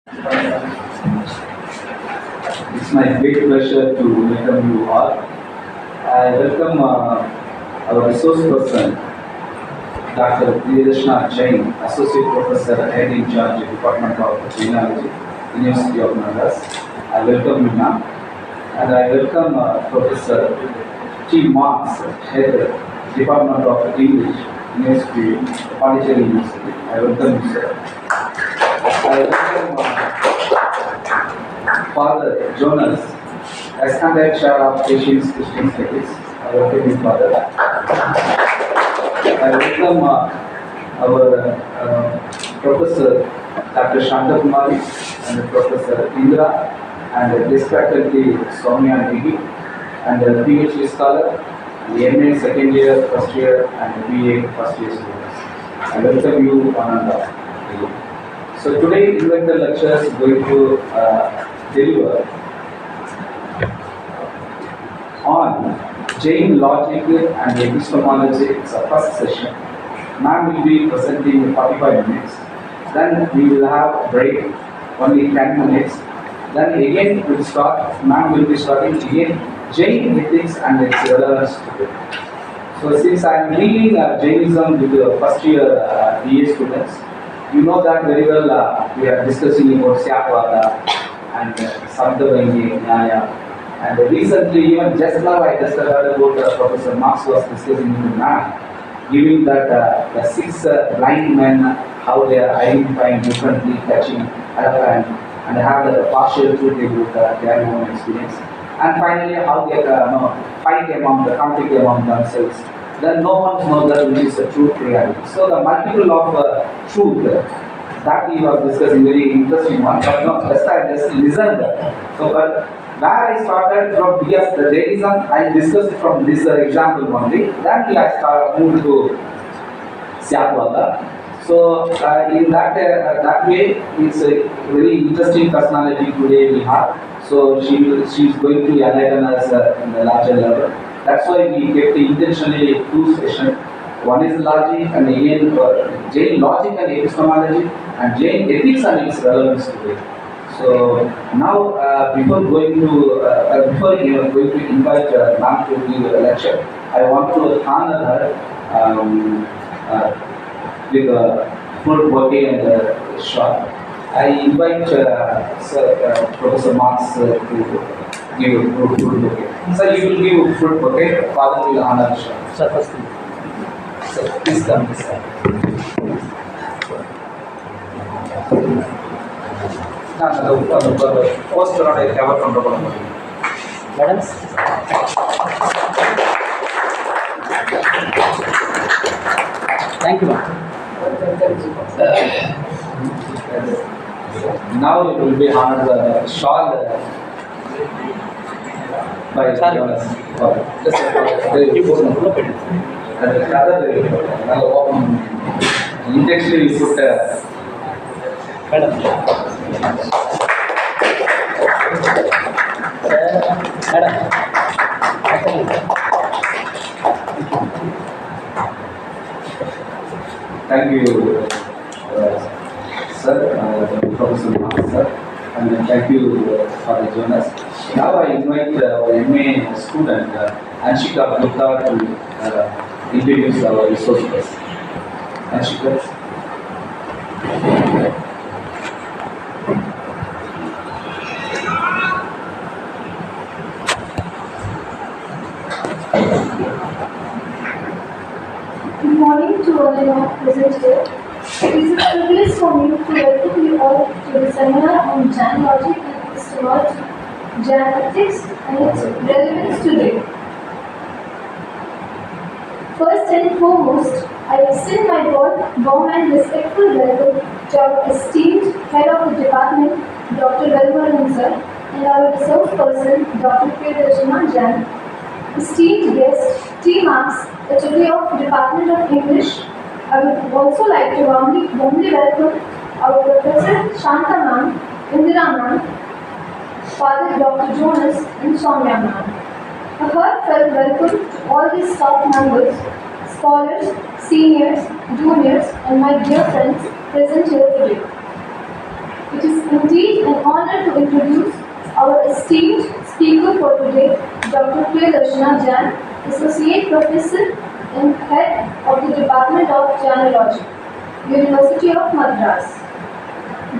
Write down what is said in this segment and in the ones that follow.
It's my great pleasure to welcome you all. I welcome our resource person, Dr. Priyadarshana Jain, Associate Professor, Head in Charge, Department of Jainology, University of Madras. I welcome you now. And I welcome Professor T. Marks, Head, Department of English, University, Pondicherry University. I welcome you, sir. I welcome Father Jonas, Extended Chair of Asian Christian Studies. I welcome you, Father. I welcome our Professor Dr. Shanta Kumari and Professor Indra and this faculty Soumya Negi and the PhD scholar, the MA second year, first year and BA first year students. I welcome you one and all. So today inventor lecture is going to deliver on Jain logic and epistemology. It's a first session. Ma'am will be presenting 45 minutes. Then we will have a break, only 10 minutes. Then again we'll start. Ma'am will be starting again Jain ethics and its relevance today. So since I am leading Jainism with the first year BA students, you know that very well. We are discussing about Syakvada and Sabdavangi, Nyaya. And recently, even just now, I just heard about Professor Marx was discussing with man, giving that the six blind men, how they are identifying differently, catching and have the partial truth about their own experience. And finally, how they fight among the conflict among themselves. Then no one knows that which is the truth reality. So the multiple of truth that he was discussing, very interesting one. But no, just I just listened. So, but where I started from yes, the Jainism, I discussed from this example only. Then I moved to Syakvada. So in that way, it's a very interesting personality today we have. So she's going to enlighten us in the larger level. That's why we kept intentionally two sessions. One is logic and again Jain logic and epistemology and Jain ethics and its relevance today. So now before going to invite ma'am to give a lecture, I want to honor her with a full bouquet and a shot. I invite Professor Marx to give a full bouquet. Sir, you will give a full bouquet. Father will honor the shot. Sir, first thing. Sir, please come this side. First round I cover from the bottom. Madams. Thank you, ma'am. Now it will be honored the shawl by Jonas. And the other indexly we put Madam. Thank you, sir, Professor Marx, sir, and thank you, Father Jonas. Now I invite our MA student, Anshika Gupta, to introduce our resource person. Anshika. Good morning to all of you present here. It is a privilege for me to welcome you all to the seminar on Jainology and Epistemology, Jain ethics and its relevance today. First and foremost, I extend my warm and respectful welcome to our esteemed Head of the Department, Dr. Relevance, and our resource person, Dr. Priyadarshana Jain. Esteemed guest, T. Marks, HOD of Department of English. I would also like to warmly welcome our Professor Shanta Ma'am, Indira Ma'am, Father Dr. Jonas, and Soumya Ma'am. A heartfelt welcome to all the staff members, scholars, seniors, juniors, and my dear friends present here today. It is indeed an honor to introduce our esteemed speaker for today, Dr. Priyadarshana Jain, Associate Professor and Head of the Department of Jainology, University of Madras.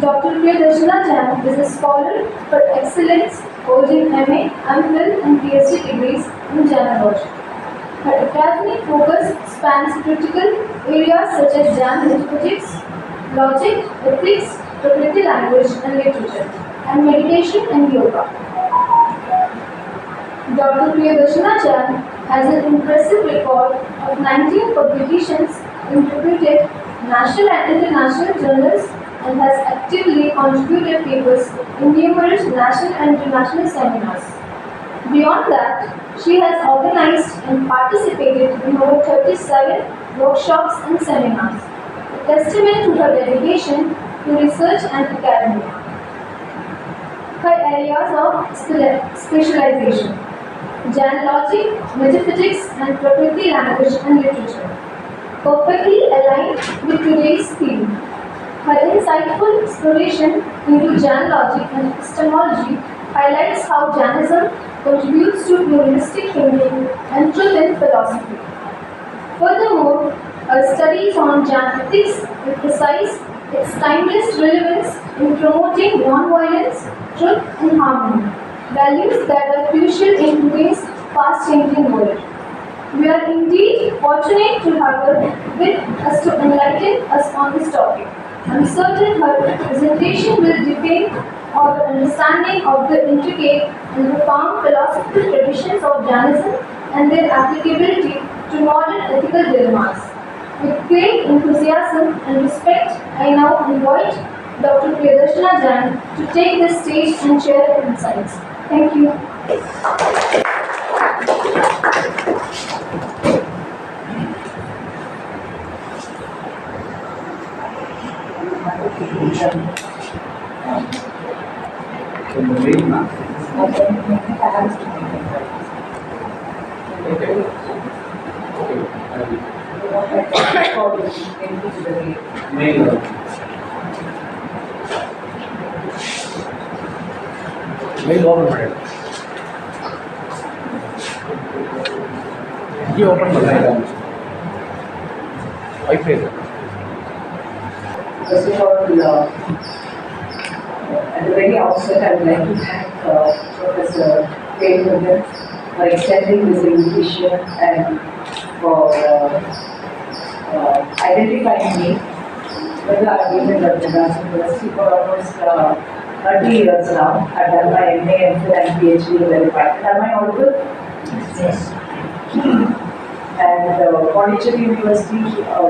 Dr. Priyadarshana Jain is a scholar for excellence holding MA, MPhil and PhD degrees in Jainology. Her academic focus spans critical areas such as Jain mathematics, logic, ethics, Prakriti language and literature, and meditation and yoga. Dr. Priyadarshana Jain has an impressive record of 19 publications in reputed national and international journals and has actively contributed papers in numerous national and international seminars. Beyond that, she has organized and participated in over 37 workshops and seminars, a testament to her dedication to research and academia. Her areas of specialization: Jainology, metaphysics and Prakriti language and literature, perfectly aligned with today's theme. Her insightful exploration into Jainology and Epistemology highlights how Jainism contributes to pluralistic thinking and truth in philosophy. Furthermore, her studies on Jain ethics emphasize its timeless relevance in promoting non-violence, truth and harmony, values that are crucial in today's fast-changing world. We are indeed fortunate to have her with us to enlighten us on this topic. I am certain her presentation will deepen our understanding of the intricate and profound philosophical traditions of Jainism and their applicability to modern ethical dilemmas. With great enthusiasm and respect, I now invite Dr. Priyadarshana Jain to take the stage and share her insights. Thank you. In the main, na? Main. Mail open ಮಾಡಿ ಈ open ಮಾಡಿ wifi ಇದೆ. First of all, at the very outset, I would like to thank Professor Jain for extending this invitation and for identifying me. Whether I've been in the Madras University for almost 30 years now. I've done my MA, MPhil and PhD in the department. Am I audible? Yes. And Pondicherry University,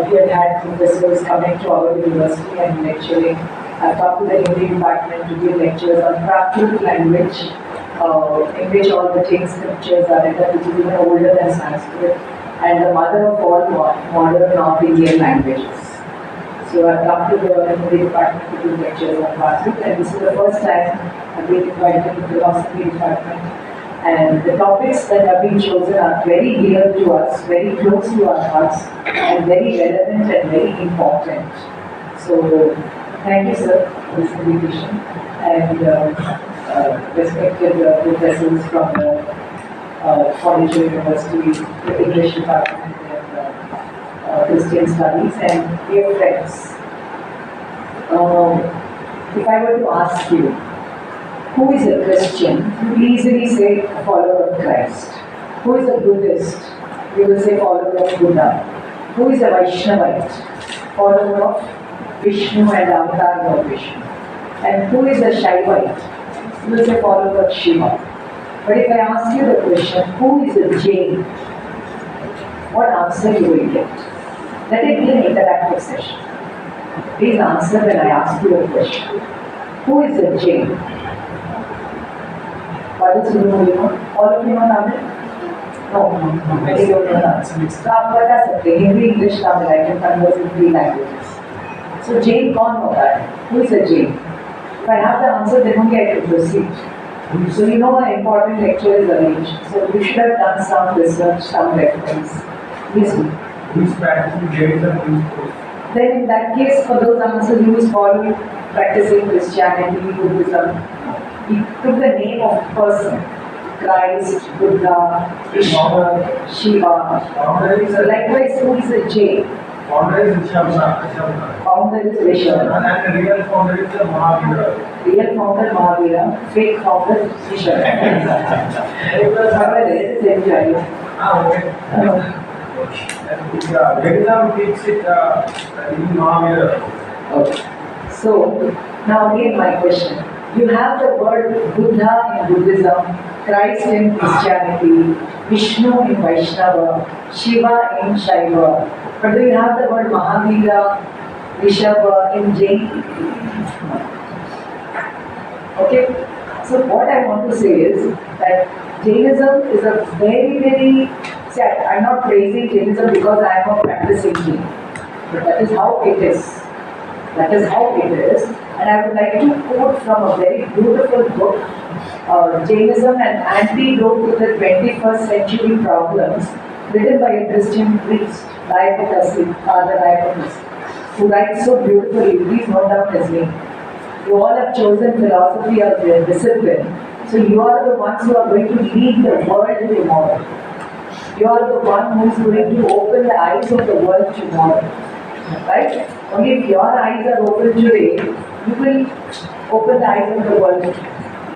we had had professors coming to our university and lecturing. I've come to the Hindi department to give lectures on Prakrit language, in which all the Jain scriptures are written, which is even older than Sanskrit, and the mother of all modern North Indian languages. So I've come to the Hindi department to give lectures on Prakrit, and this is the first time I've been invited to the philosophy department. And the topics that have been chosen are very dear to us, very close to our hearts, and very relevant and very important. So, thank you, sir, for this invitation. And respected professors from the Pondicherry University, the English department, and Christian studies, and dear friends. If I were to ask you, who is a Christian? You will easily say a follower of Christ. Who is a Buddhist? You will say follower of Buddha. Who is a Vaishnavite? Follower of Vishnu and avatar of Vishnu. And who is a Shaivite? You will say follower of Shiva. But if I ask you the question, who is a Jain? What answer you will get? Let it be an interactive session. Please answer when I ask you a question. Who is a Jain? What is you know? All of you know Tamil? No, many don't know Tamil. So आप बता सकते हैं Hindi, English, Tamil. I can converse in 3 languages. So Jain कौन होता है? Who is a Jain? If I have the answer, then only I can proceed. So you know an important lecture is arranged. So you should have done some research, some reference. Yes. Who is practicing Jainism? Then in that case, for those answers, you will follow practicing Christianity, Buddhism. He took the name of a person. Christ, Buddha, Krishna, Shiva. So likewise, who is a Jain? Founder is Rishabh. Founder is Rishabh. And the real founder is Mahavira. Real founder Mahavira, fake founder Rishabh. Okay. Vedanta takes it in Mahavira. Okay. So, now again my question. You have the word Buddha in Buddhism, Christ in Christianity, Vishnu in Vaishnava, Shiva in Shaiva. But do you have the word Mahavira, Rishabha in Jain? Okay. So what I want to say is that Jainism is a very, see, I'm not praising Jainism because I am a practicing Jain. But that is how it is. That is how it is. And I would like to quote from a very beautiful book, Jainism, an antidote to the 21st century problems, written by a Christian priest, Father Diakonis, who writes so beautifully. Please note down his name. You all have chosen philosophy as your discipline, so you are the ones who are going to lead the world tomorrow. You are the one who is going to open the eyes of the world tomorrow. Right? Only if your eyes are open today, you will open the eyes of the world.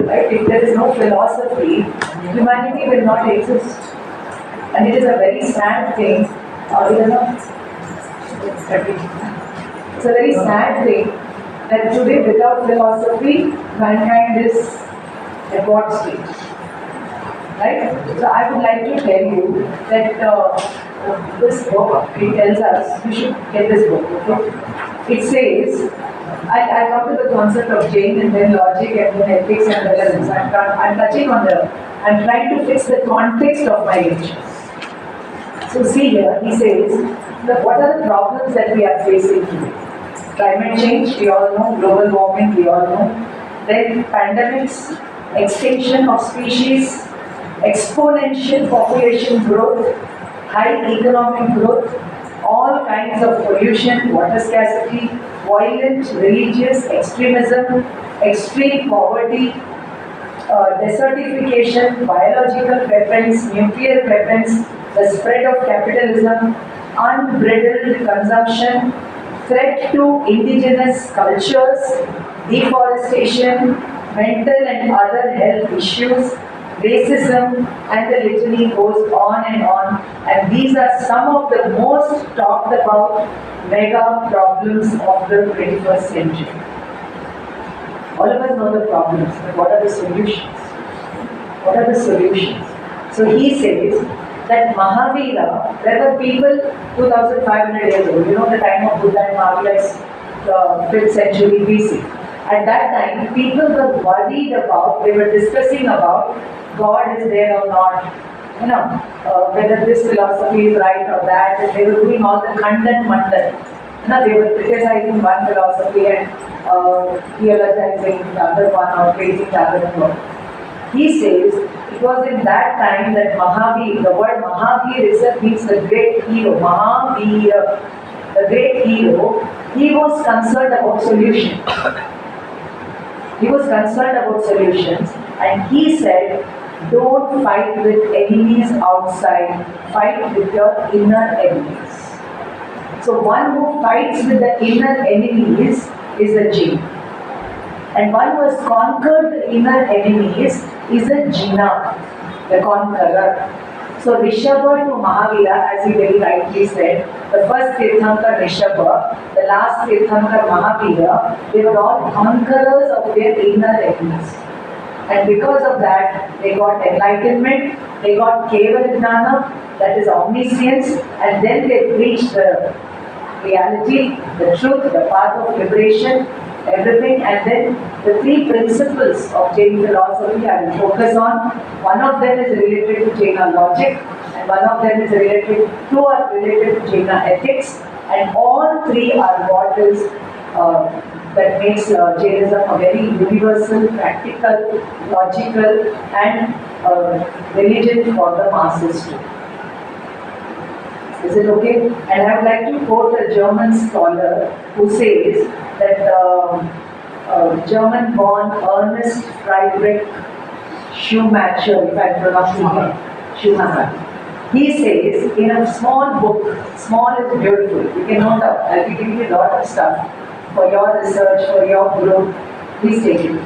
Right? If there is no philosophy, humanity will not exist. And it is a very sad thing. It's a very sad thing that today without philosophy, mankind is at what state? Right? So I would like to tell you that this book, it tells us, you should get this book, okay? It says, I come to the concept of Jain and then logic and then ethics and relevance. I'm touching on I'm trying to fix the context of my lecture. So see here, he says, what are the problems that we are facing today? Climate change, we all know, global warming, we all know. Then pandemics, extinction of species, exponential population growth, high economic growth, all kinds of pollution, water scarcity, violent religious extremism, extreme poverty, desertification, biological weapons, nuclear weapons, the spread of capitalism, unbridled consumption, threat to indigenous cultures, deforestation, mental and other health issues, racism, and the litany goes on. And these are some of the most talked about mega problems of the 21st century. All of us know the problems, but what are the solutions? What are the solutions? So he says that Mahavira, there were people 2500 years ago, you know the time of Buddha and Mahavira is 5th century BC. At that time, people were worried about, they were discussing about God is there or not, whether this philosophy is right or that, and they were doing all the Khandan Mandan. They were criticizing one philosophy and theologizing the other one or praising the other one. He says it was in that time that Mahavir, the word Mahavir itself means the great hero. Mahavir, the great hero, he was concerned about solutions. He was concerned about solutions, and he said, don't fight with enemies outside, fight with your inner enemies. So one who fights with the inner enemies is a Jain. And one who has conquered the inner enemies is a Jina, the conqueror. So Rishabha to Mahavira, as he very rightly said, the first Tirthankar Rishabha, the last Tirthankar Mahavira, they were all conquerors of their inner enemies. And because of that, they got enlightenment, they got Keval Jnana, that is omniscience, and then they preached the reality, the truth, the path of liberation, everything. And then the three principles of Jain philosophy I will focus on. One of them is related to Jainology, and one of them is related to Jaina ethics, and all three are what is that makes Jainism a very universal, practical, logical, and religion for the masses too. Is it okay? And I would like to quote a German scholar who says that German-born Ernest Friedrich Schumacher, if I'm pronouncing it, Schumacher. He says in a small book, small is beautiful. You can note up. I'll be giving you a lot of stuff for your research, for your growth. Please take it.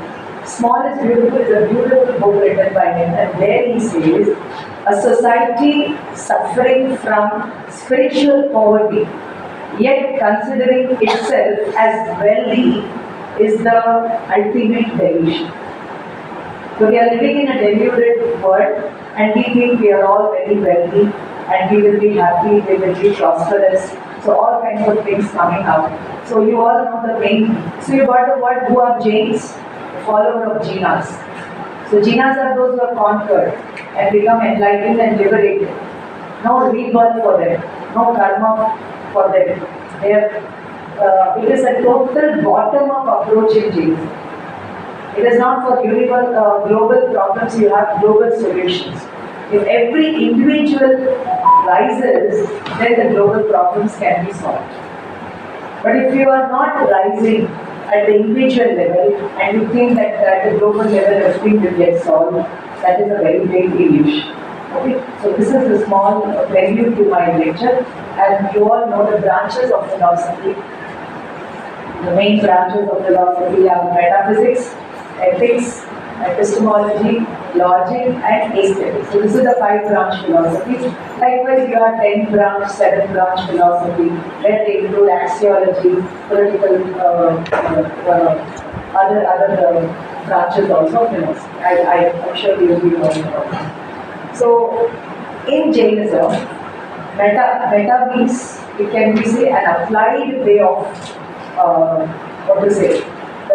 Small is Beautiful is a beautiful book written by him, and there he says, a society suffering from spiritual poverty, yet considering itself as wealthy, is the ultimate delusion. So we are living in a deluded world, and we think we are all very wealthy, and we will be happy, we will be prosperous. So all kinds of things coming out. So you all know the main. So you got the word who are Jains? Follower of Jinas. So Jinas are those who are conquered and become enlightened and liberated. No rebirth for them, no karma for them. It is a total bottom-up approach in Jainism. It is not for global problems, you have global solutions. If every individual rises, then the global problems can be solved. But if you are not rising at the individual level and you think that at the global level everything will get solved, that is a very big illusion. Okay? So this is a small prelude to my lecture, and you all know the branches of philosophy. The main branches of philosophy are metaphysics, ethics, epistemology, logic, and aesthetics. So this is the 5-branch philosophy. Likewise, you have 10-branch, 7-branch philosophy, where they include axiology, political, other branches also of philosophy. I'm sure you will be knowing about that. So, in Jainism, meta means, it can be say an applied way of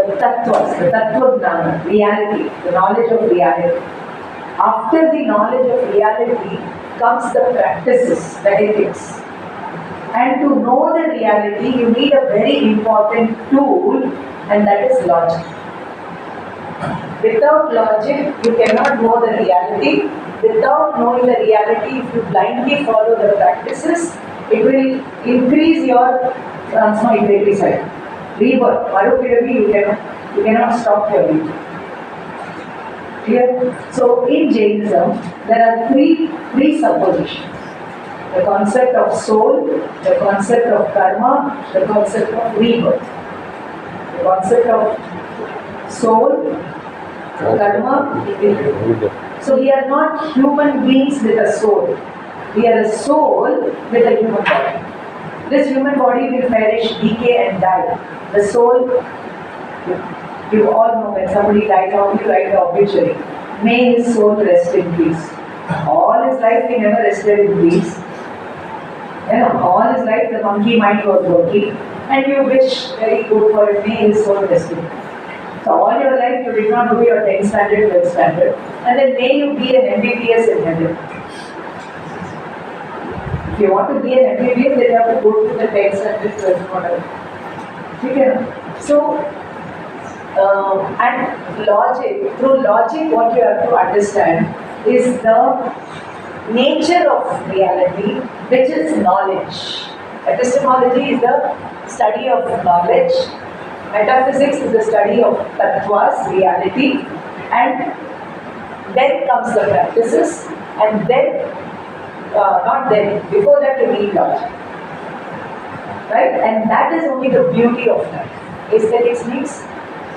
the tattvas, the tattva-gnana, reality, the knowledge of reality. After the knowledge of reality comes the practices, the ethics. And to know the reality, you need a very important tool, and that is logic. Without logic, you cannot know the reality. Without knowing the reality, if you blindly follow the practices, it will increase your transmigratory side. Rebirth, Marupiravi, you cannot stop your rebirth. Clear? So in Jainism, there are three presuppositions. The concept of soul, the concept of karma, the concept of rebirth. The concept of soul, karma, rebirth. So we are not human beings with a soul. We are a soul with a human body. This human body will perish, decay and die. The soul, you all know when somebody dies, how do you write the obituary? May his soul rest in peace. All his life he never rested in peace. All his life the monkey mind was working, and you wish very good for him, may his soul rest in peace. So all your life you did not do your 10th standard, 12th standard, and then may you be an MBBS in heaven. If you want to be an MBBS, then you have to go to the 10th standard, 12th model. So, and logic, through logic what you have to understand is the nature of reality, which is knowledge. Epistemology is the study of knowledge. Metaphysics is the study of tattvas, reality. And then comes the practices, and then, not then, before that you need logic. Right? And that is only the beauty of life. Aesthetics means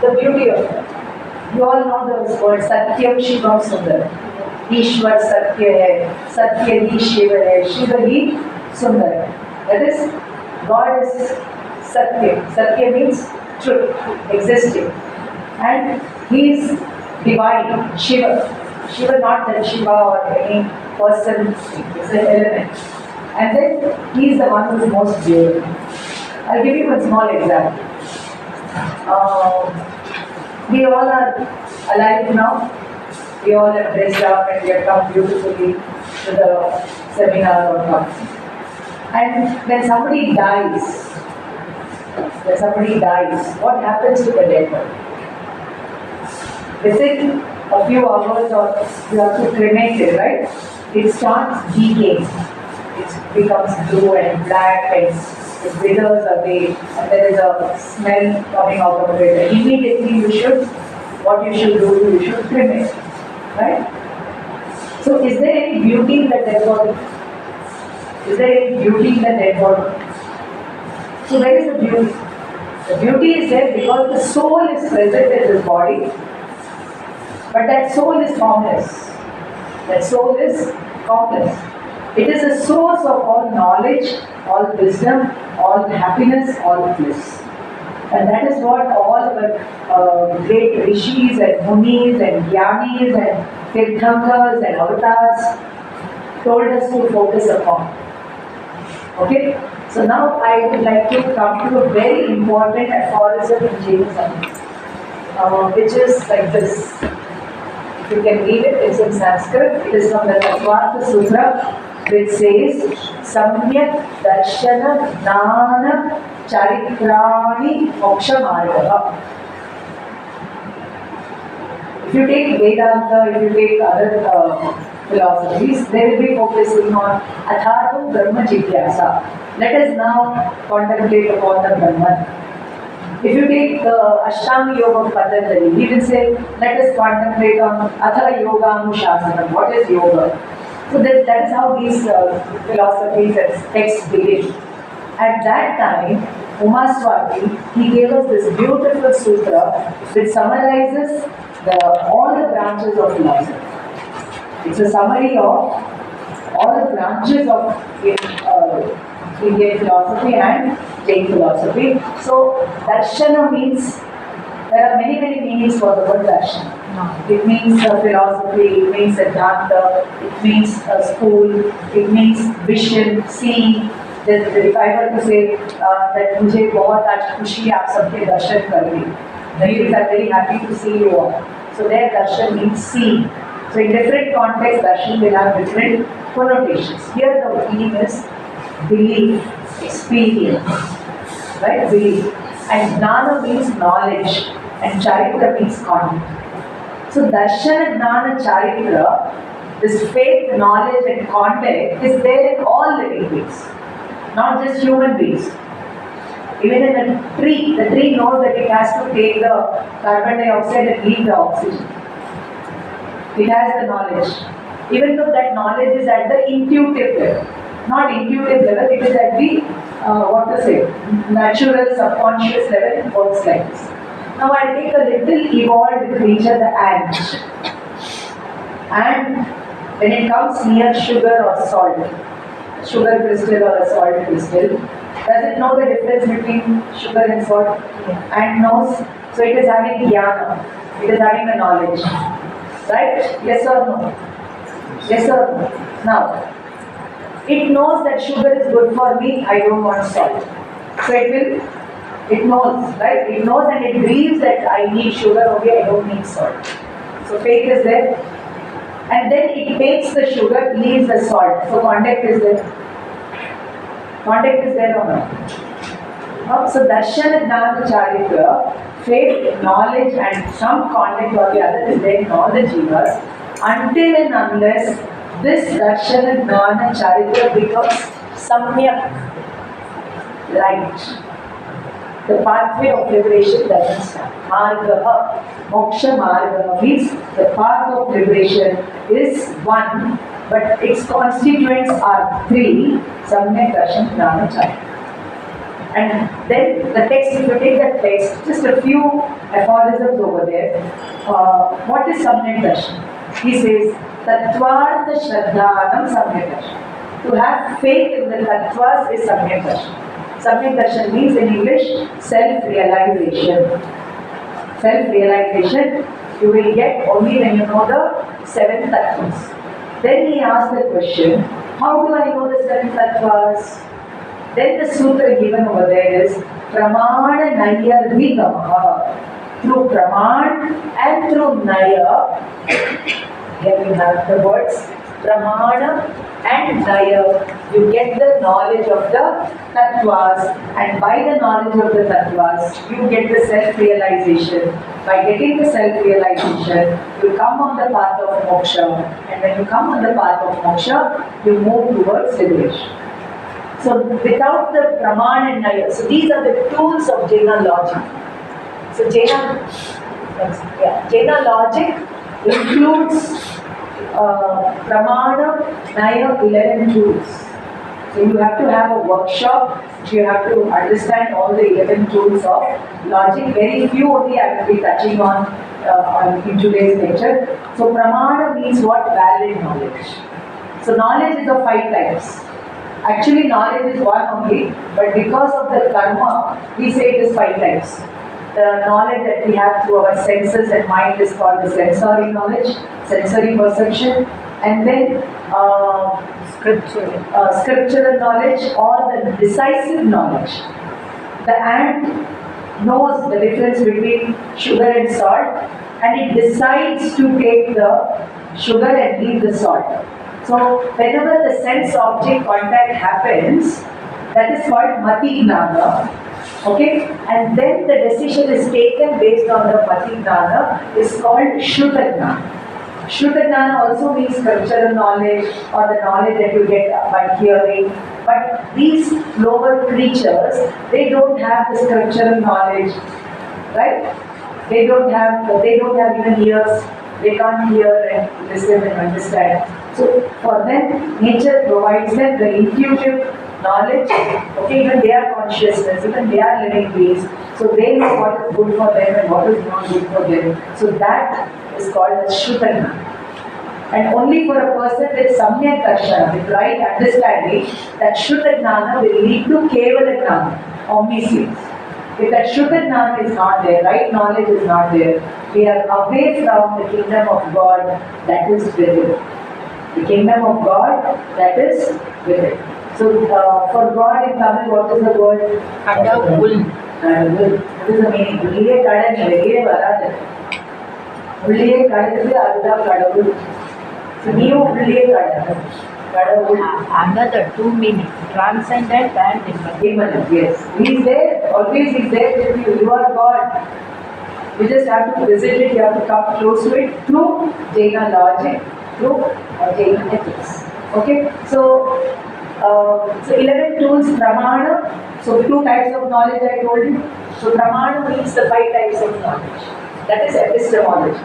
the beauty of life. You all know those words, Satyam Shivam Sundar. Ishwar Satya hai, Satya hi Shiva hai, Shiva hi Sundar. That is, God is Satya. Satya means truth, existing. And He is divine, Shiva. Shiva, not that Shiva or any person, it's an element. And then He is the one who is most beautiful. I'll give you a small example. We all are alive now. We all have dressed up and we have come beautifully to the seminar or conference. And when somebody dies, what happens to the dead body? Within a few hours or you have to cremate it, right? It starts decaying. It becomes blue and black and it withers away, and there is a smell coming out of it. Immediately what you should do, you should trim it, right? So is there any beauty in the dead body? Is there any beauty in the dead body? So where is the beauty? The beauty is there because the soul is present in this body, but that soul is formless. That soul is formless. It is the source of all knowledge, all wisdom, all happiness, all bliss. And that is what all our great rishis and munis and jnanis and tirthankars and avatars told us to focus upon. Okay? So now I would like to come to a very important aphorism in Jainism, which is like this. If you can read it, it's in Sanskrit. It is from the Tattvartha Sutra, which says, Samyak Darshana Jnana Charitrani Moksha Marga. If you take Vedanta, if you take other philosophies, they will be focusing on Atharva Brahma Jigyasa. Let us now contemplate upon the Brahman. If you take the Ashtanga Yoga of Patanjali, he will say, let us contemplate on Atha Yoga Anushasana. What is yoga? So that is how these philosophies and texts begin. At that time, Umaswati, he gave us this beautiful sutra which summarizes all the branches of philosophy. It's a summary of all the branches of Indian philosophy and Jain philosophy. So, darshana means, there are many meanings for the word darshana. It means philosophy, it means siddhanta, it means school, it means vision, seeing. If I were to say that मुझे बहुत आज खुशी आप सबके दर्शन करने, that means I'm very happy to see you all. So there darshan means seeing. So in different contexts, darshan will have different connotations. Here the meaning is belief, experience, right? Belief. And jnana means knowledge, and charitra means conduct. So darshana, jnana, charitra, this faith, knowledge and conduct is there in all living beings, not just human beings. Even in a tree, the tree knows that it has to take the carbon dioxide and leave the oxygen. It has the knowledge. Even though that knowledge is at the intuitive level. Not intuitive level, it is at the, natural, subconscious level, it works like this. Now I'll take a little evolved creature, the ant. And when it comes near sugar or salt, sugar crystal or a salt crystal, does it know the difference between sugar and salt? And knows. So it is having jnana. It is having the knowledge. Right? Yes or no? Yes or no? Now, it knows that sugar is good for me, I don't want salt. So it knows, right? It knows and it believes that I need sugar, okay, I don't need salt. So faith is there. And then it takes the sugar, leaves the salt. So contact is there. Contact is there or not? So darshana, jnana, charitra, faith, knowledge and some contact or the other is there in all the jivas until and unless this darshana, jnana, charitra becomes samyak, light. The pathway of liberation doesn't start. Marga, moksha marga means the path of liberation is one, but its constituents are three: samyak, darshana, jnana, charitra. And then the text, if you take the text, just a few aphorisms over there. What is samyak darshan? He says, Tattvartha Shraddhanam Samyak Darshan. To have faith in the tattvas is Samyak Darshan. Samyak Darshan means in English, self-realization. Self-realization you will get only when you know the seven tattvas. Then he asked the question, how do I know the seven tattvas? Then the sutra given over there is Pramana Naya Vigamaha. Through Praman and through Naya, here we have the words Pramana and Naya, you get the knowledge of the tattvas, and by the knowledge of the tattvas, you get the self-realization. By getting the self-realization, you come on the path of moksha, and when you come on the path of moksha, you move towards liberation. So without the Praman and Naya, so these are the tools of Jaina logic. So Jaina logic includes Pramana, Naya, 11 tools. So you have to have a workshop, you have to understand all the 11 tools of logic. Very few only I will be touching on in today's lecture. So Pramana means what? Valid knowledge. So knowledge is of 5 types. Actually knowledge is one only, but because of the karma, we say it is 5 types. The knowledge that we have through our senses and mind is called the sensory knowledge, sensory perception, and then scriptural knowledge or the decisive knowledge. The ant knows the difference between sugar and salt, and it decides to take the sugar and leave the salt. So whenever the sense object contact happens, that is called mati gnana. Okay, and then the decision is taken based on the mati gnana is called shuddha gnana. Shuddha gnana also means scriptural knowledge or the knowledge that you get by hearing. But these lower creatures, they don't have the scriptural knowledge, right? They don't have even ears. They can't hear and listen and understand. So for them, nature provides them the intuitive knowledge. Okay, even they are consciousness, even they are living beings. So they know what is good for them and what is not good for them. So that is called as Shuddha. And only for a person with Samyak Darshana, with right understanding, that Shuddha Gnana will lead to Kevala Gnana, omniscience. If that Shuddha Gnana is not there, right knowledge is not there, we are away from the kingdom of God that is within. The kingdom of God that is within. So for God in Tamil, what is the word? Kadavul. What is the meaning? Ulliye kadani, veliye varadu. Ulliye kadadhu adha kadavul. So you ulliye kadanu. Kadavul. Another 2 meanings, transcendent and immanent. Immanent, yes. He is there, always He is there with you. You are God. You just have to visit it, you have to come close to it through Jaina logic, through Jaina ethics. Okay, so 11 tools, Pramana. So 2 types of knowledge I told you. So Pramana means the 5 types of knowledge. That is epistemology.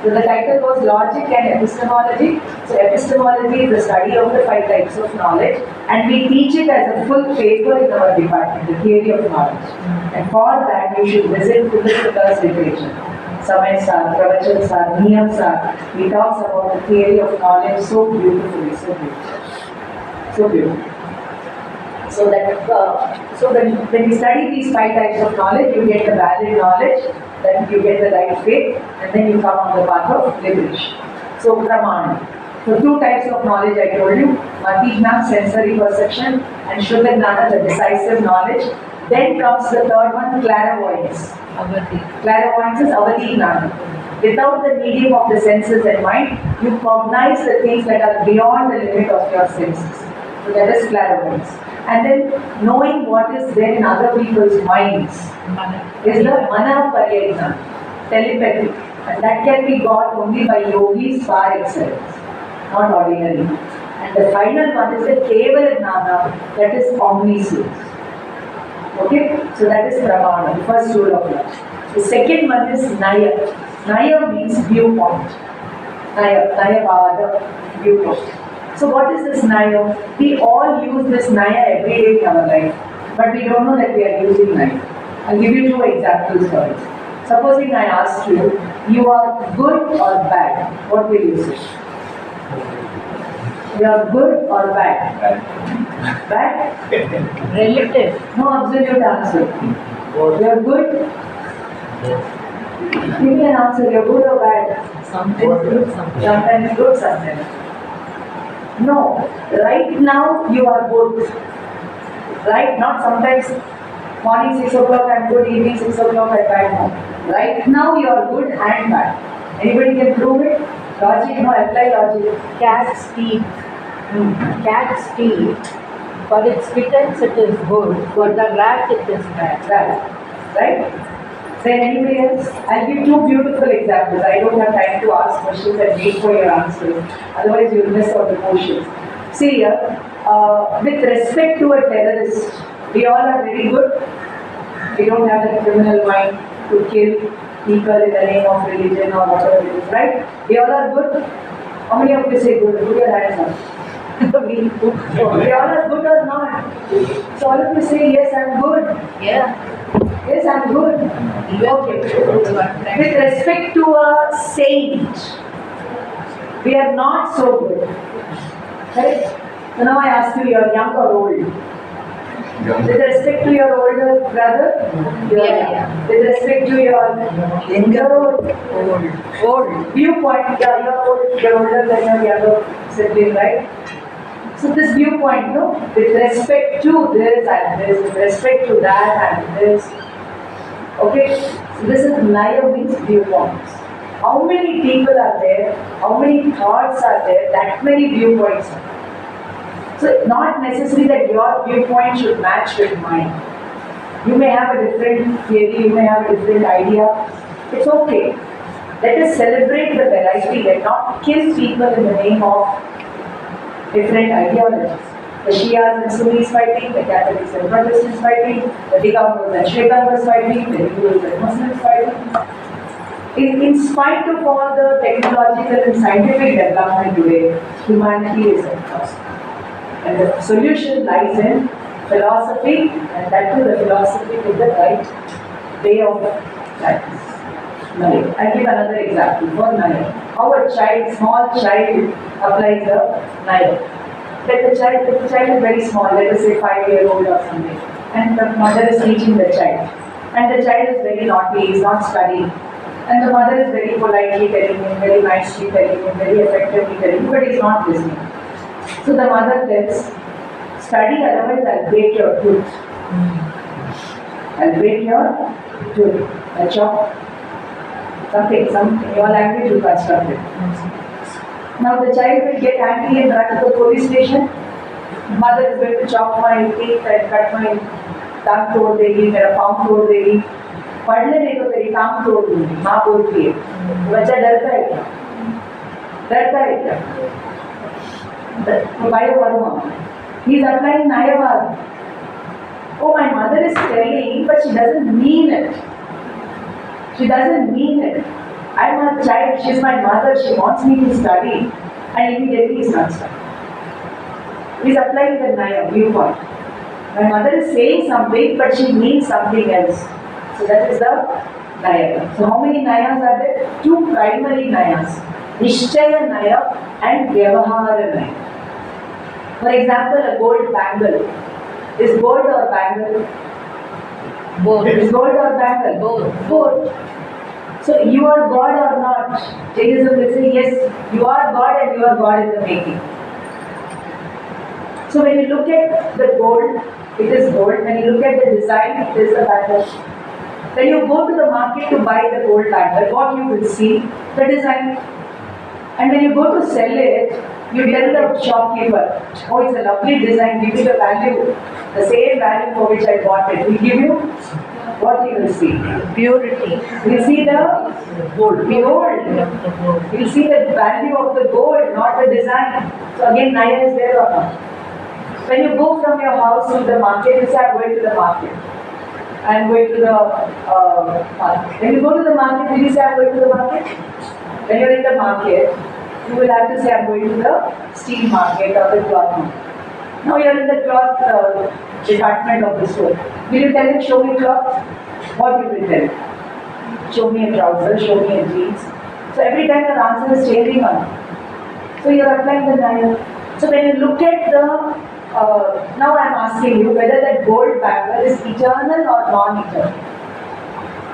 So the title was Logic and Epistemology. So epistemology is the study of the 5 types of knowledge, and we teach it as a full paper in our department, the theory of knowledge. And for that you should visit Priyadarshana literature. Samay-sar, Pravachan-sar, Niyam-sar. He talks about the theory of knowledge so beautifully, so beautiful. So beautiful. So that when you study these 5 types of knowledge, you get the valid knowledge, then you get the right faith, and then you come on the path of liberation. So Pramana. So 2 types of knowledge I told you: Mati Gnana, sensory perception, and Shuddha Gnana, the decisive knowledge. Then comes the third one, clairvoyance. Clairvoyance is Avadhi Gnana. Without the medium of the senses and mind, you cognize the things that are beyond the limit of your senses. So that is clairvoyance. And then knowing what is there in other people's minds is the Mana Paryajna, telepathy. And that can be got only by yogis par excellence, not ordinary. And the final one is the Kevala Gnana, that is omniscience. Okay, so that is Pramana, the first rule of life. The second one is Naya. Naya means viewpoint. Naya Vada, viewpoint. So what is this Naya? We all use this Naya every day in our life, but we don't know that we are using Naya. I'll give you 2 examples for it. Supposing I asked you, you are good or bad, what will you say? You are good or bad? Bad? Relative. No absolute answer. You are good? Give me an answer, you are good or bad? Sometimes good, Sometimes good, sometimes. No, right now you are both. Right, not sometimes morning 6 o'clock I am good, evening 6 o'clock I am bad. Right now you are good and bad. Anybody can prove it? Logic, no, apply logic. Cats speak. Cats speak. For its kittens it is good. For the rat it is bad. Right? Then anybody else? I'll give 2 beautiful examples. I don't have time to ask questions and wait for your answers. Otherwise you will miss out the questions. See here, with respect to a terrorist, we all are very good. We don't have the criminal mind to kill people in the name of religion or whatever it is, right? We all are good. How many of you say good? Put your hands up. We all are good or not? So all of you say, yes, I'm good. Yeah. Yes, I'm good. Okay. With respect to a saint, we are not so good. Right? So now I ask you, you're young or old? With respect to your older brother, you are young. With respect to your younger old viewpoint, yeah, you're older than your younger sibling, right? So this viewpoint, no, with respect to this and this, with respect to that and this. Okay, so this is Naya means viewpoints. How many people are there? How many thoughts are there? That many viewpoints are there. So not necessary that your viewpoint should match with mine. You may have a different theory, you may have a different idea. It's okay. Let us celebrate the variety. Let not kill people in the name of different ideologies. The Shias and Sunnis fighting, the Catholics and Protestants fighting, the Digambaras and Shwetambaras fighting, the Hindus and Muslims fighting. In spite of all the technological and scientific development today, humanity is at loss. And the solution lies in philosophy, and that too the philosophy with the right way of practice. Knowledge. I'll give another example for knowledge. How a child, small child, applies the knowledge. If the child is very small, let us say 5-year-old or something, and the mother is teaching the child, and the child is very naughty, he is not studying, and the mother is very politely telling him, very nicely telling him, very effectively telling him, but he is not listening. So the mother tells, study, otherwise I'll break your tooth. I'll break your tooth. I'll chop something, in your language you construct it. Now the child will get angry and run to the police station. Mother is going to chop my teeth and cut my tongue तोड़ देगी, मेरा पाँव तोड़ देगी. पढ़ने नहीं तो तेरी टांग तोड़ दूंगी, माँ बोलती है. बच्चा डरता है क्या? डरता है क्या? He is applying Nayavad. Oh, my mother is telling, but she doesn't mean it. She doesn't mean it. I am a child, she is my mother, she wants me to study, and immediately he is not studying. He is applying the Naya viewpoint. My mother is saying something, but she means something else. So that is the Naya. So how many Nayas are there? Two primary Nayas. Nishchaya Naya and Vyavahara Naya. For example, a gold bangle. Is gold or bangle? Both. Is gold or bangle? Both. Both. So you are God or not? Jainism will say, yes, you are God and you are God in the making. So when you look at the gold, it is gold. When you look at the design, it is a bangle. When you go to the market to buy the gold bangle, what you will see? The design. And when you go to sell it, you tell the shopkeeper, oh, it's a lovely design, give me the value, the same value for which I bought it. We give you what you will see? Purity. You will see the gold. You will see the value of the gold, not the design. So again, Naya is there or not? When you go from your house to the market, you say, I'm going to the market. I'm going to the market. When you go to the market, will you say, I'm going to the market? When you're in the market, you will have to say, I'm going to the steel market or the cloth market. Now you're in the cloth department of the store. Will you tell him, show me cloth? What you will tell him? Show me a trouser, show me a jeans. So every time your answer is changing on. So you're applying the Naya. So when you look at the, now I'm asking you whether that gold bangle is eternal or non-eternal.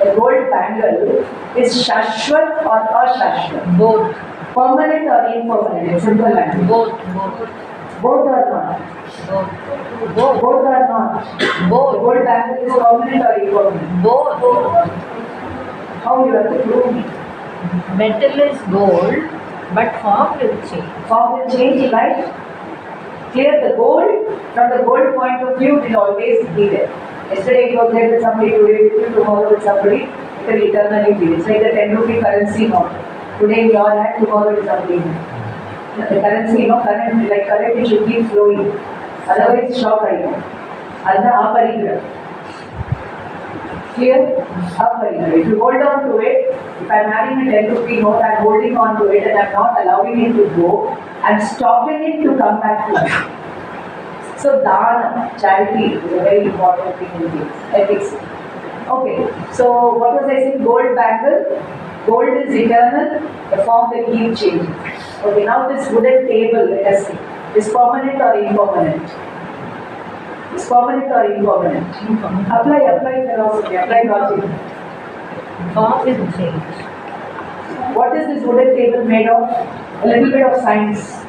The gold bangle is Shashwat or Ashashwat? Both. Permanent or impermanent? Simple language. Both. Both or not? Both. Both or not? Both. The gold bangle is permanent or impermanent? Both. How you have to prove me? Metal is gold, but form will change. Form will change, right? Clear the gold, from the gold point of view, will always be there. Yesterday it was there with somebody, today with you, tomorrow with somebody, it will eternally be. It's like the 10 rupee currency note. Today we all had, tomorrow with somebody. The currency, current, like current, it should keep flowing. Otherwise, shock item. That's the aparigra. Clear? Aparigra. If you hold on to it, if I'm having a 10 rupee note, I'm holding on to it and I'm not allowing it to go, I'm stopping it to come back to me. So, dana, charity, is a very important thing in this ethics. Okay, so what was I saying? Gold bangle. Gold is eternal, the form will keep changing. Okay, now this wooden table, let us see. Is permanent or impermanent? Is permanent or impermanent? Apply philosophy, apply logic. Form is changed. What is this wooden table made of? A little bit of science.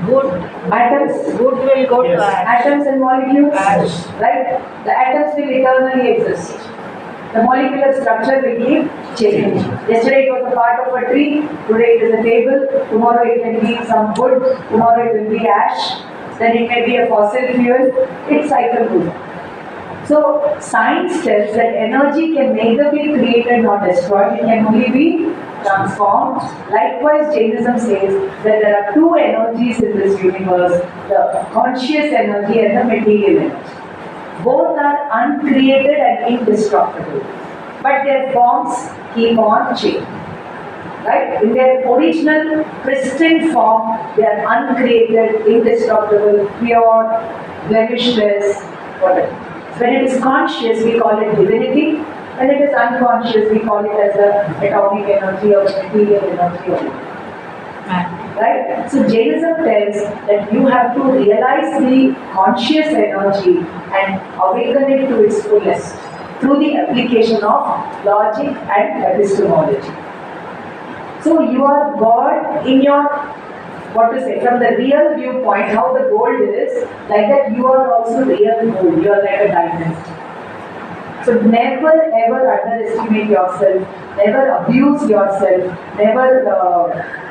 Good. Atoms. Good will go to ash. Atoms and molecules. Ash. Right? The atoms will eternally exist. The molecular structure will keep changing. Yesterday it was a part of a tree, today it is a table, tomorrow it can be some wood, tomorrow it will be ash, then it may be a fossil fuel, it cycles. So science tells that energy can neither be created nor destroyed, it can only be transformed. Likewise, Jainism says that there are two energies in this universe, the conscious energy and the material energy. Both are uncreated and indestructible, but their forms keep on changing. Right? In their original pristine form, they are uncreated, indestructible, pure, blemishless, whatever. When it is conscious, we call it divinity. When it is unconscious, we call it as the atomic energy or material energy. Right? So Jainism tells that you have to realize the conscious energy and awaken it to its fullest through the application of logic and epistemology. So you are God in your, from the real viewpoint, how the gold is, like that you are also real gold, you are like a diamond. So never ever underestimate yourself, never abuse yourself, never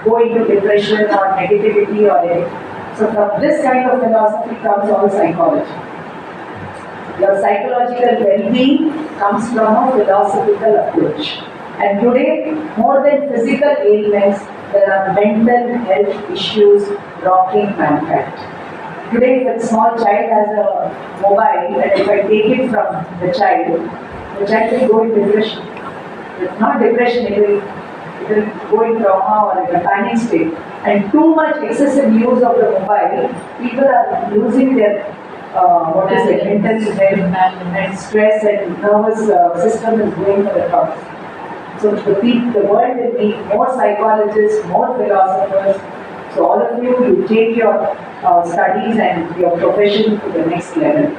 go into depression or negativity or anything. So from this kind of philosophy comes all psychology. Your psychological well-being comes from a philosophical approach. And today, more than physical ailments, there are mental health issues rocking mankind. Today, if a small child has a mobile, and if I take it from the child will go in depression. It's not depression, it will go in trauma or in a panic state. And too much excessive use of the mobile, people are losing their mental health and stress and nervous system is going for the top. So the world will need more psychologists, more philosophers. So all of you take your studies and your profession to the next level.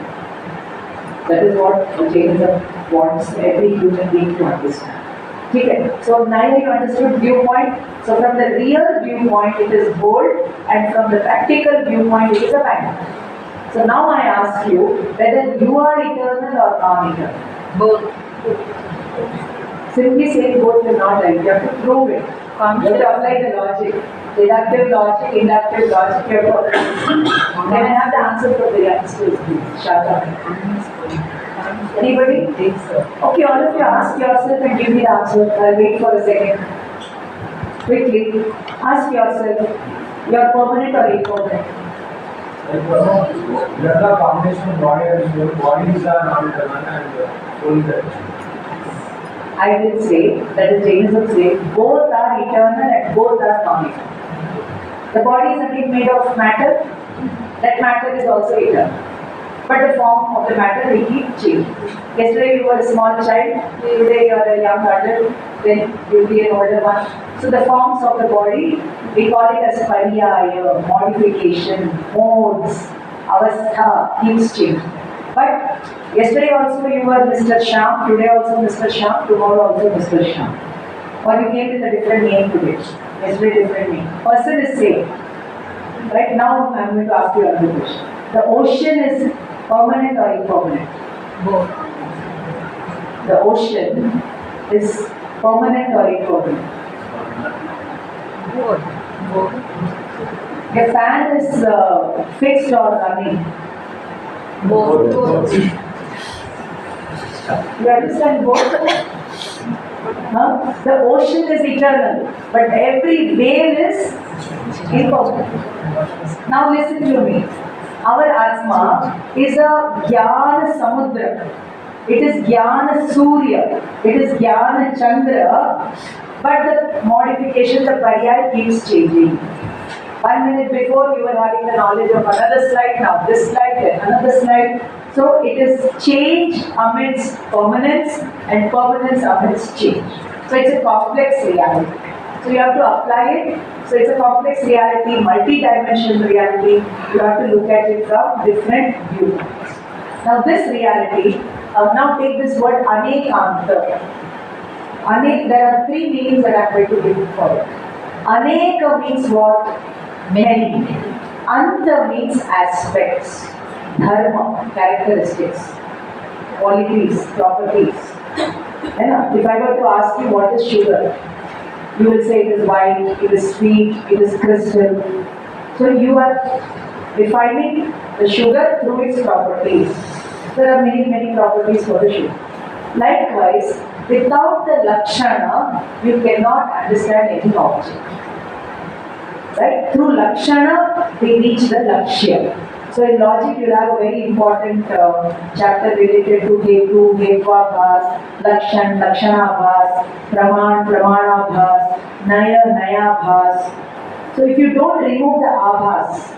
That is what Jainism wants every human being to understand. Okay. So now you understood viewpoint. So from the real viewpoint it is gold, and from the practical viewpoint it is a bank. So now I ask you whether you are eternal or non-eternal. Both. Simply saying both will not help. You have to prove it. You have to apply the logic. Deductive logic, inductive logic. You have to. Can I have the answer for the youngsters, please? Shut up. Anybody? Okay, all of you ask yourself and give me the answer. I'll wait for a second. Quickly, ask yourself, you are permanent or impermanent? You are the combination of body and soul. Bodies are non-eternal and soul is eternal. I will say, that is Jainism say, both are eternal and both are non-eternal. The body is again made of matter, that matter is also eternal. But the form of the matter will keep changing. Yesterday you were a small child, today you are a young adult, then you will be an older one. So the forms of the body, we call it as pariyaya, modification, modes, avastha, keeps changing. But yesterday also you were Mr. Shyam, today also Mr. Shyam, tomorrow also Mr. Shyam. Or you came with a different name today. Yesterday different name. Person is same. Right now I am going to ask you another question. The ocean is permanent or impermanent? Both. The ocean is permanent or impermanent? Both. The fan is fixed or running? Both. You understand both? The ocean is eternal, but every wave is impermanent. Now listen to me. Our Atma is a Jnana Samudra. It is Jnana Surya. It is Jnana Chandra. But the modification, the Paryay keeps changing. 1 minute before you were having the knowledge of another slide, now this slide, then another slide. So it is change amidst permanence and permanence amidst change. So it's a complex reality. So you have to apply it. So it's a complex reality, multi-dimensional reality. You have to look at it from different viewpoints. Now this reality, now take this word anekanta. There are 3 meanings that I am going to give for it. Aneka means what? Many. Anta means aspects, dharma, characteristics, qualities, properties. If I were to ask you what is sugar, you will say it is white, it is sweet, it is crystal. So you are defining the sugar through its properties. There are many properties for the sugar. Likewise, without the lakshana, you cannot understand any object. Right? Through lakshana, we reach the lakshya. So in logic, you have a very important chapter related to hetu, hetva-bhas, lakshan, lakshana-bhas, praman, pramana-bhas, naya, naya-bhas. So if you don't remove the abhas,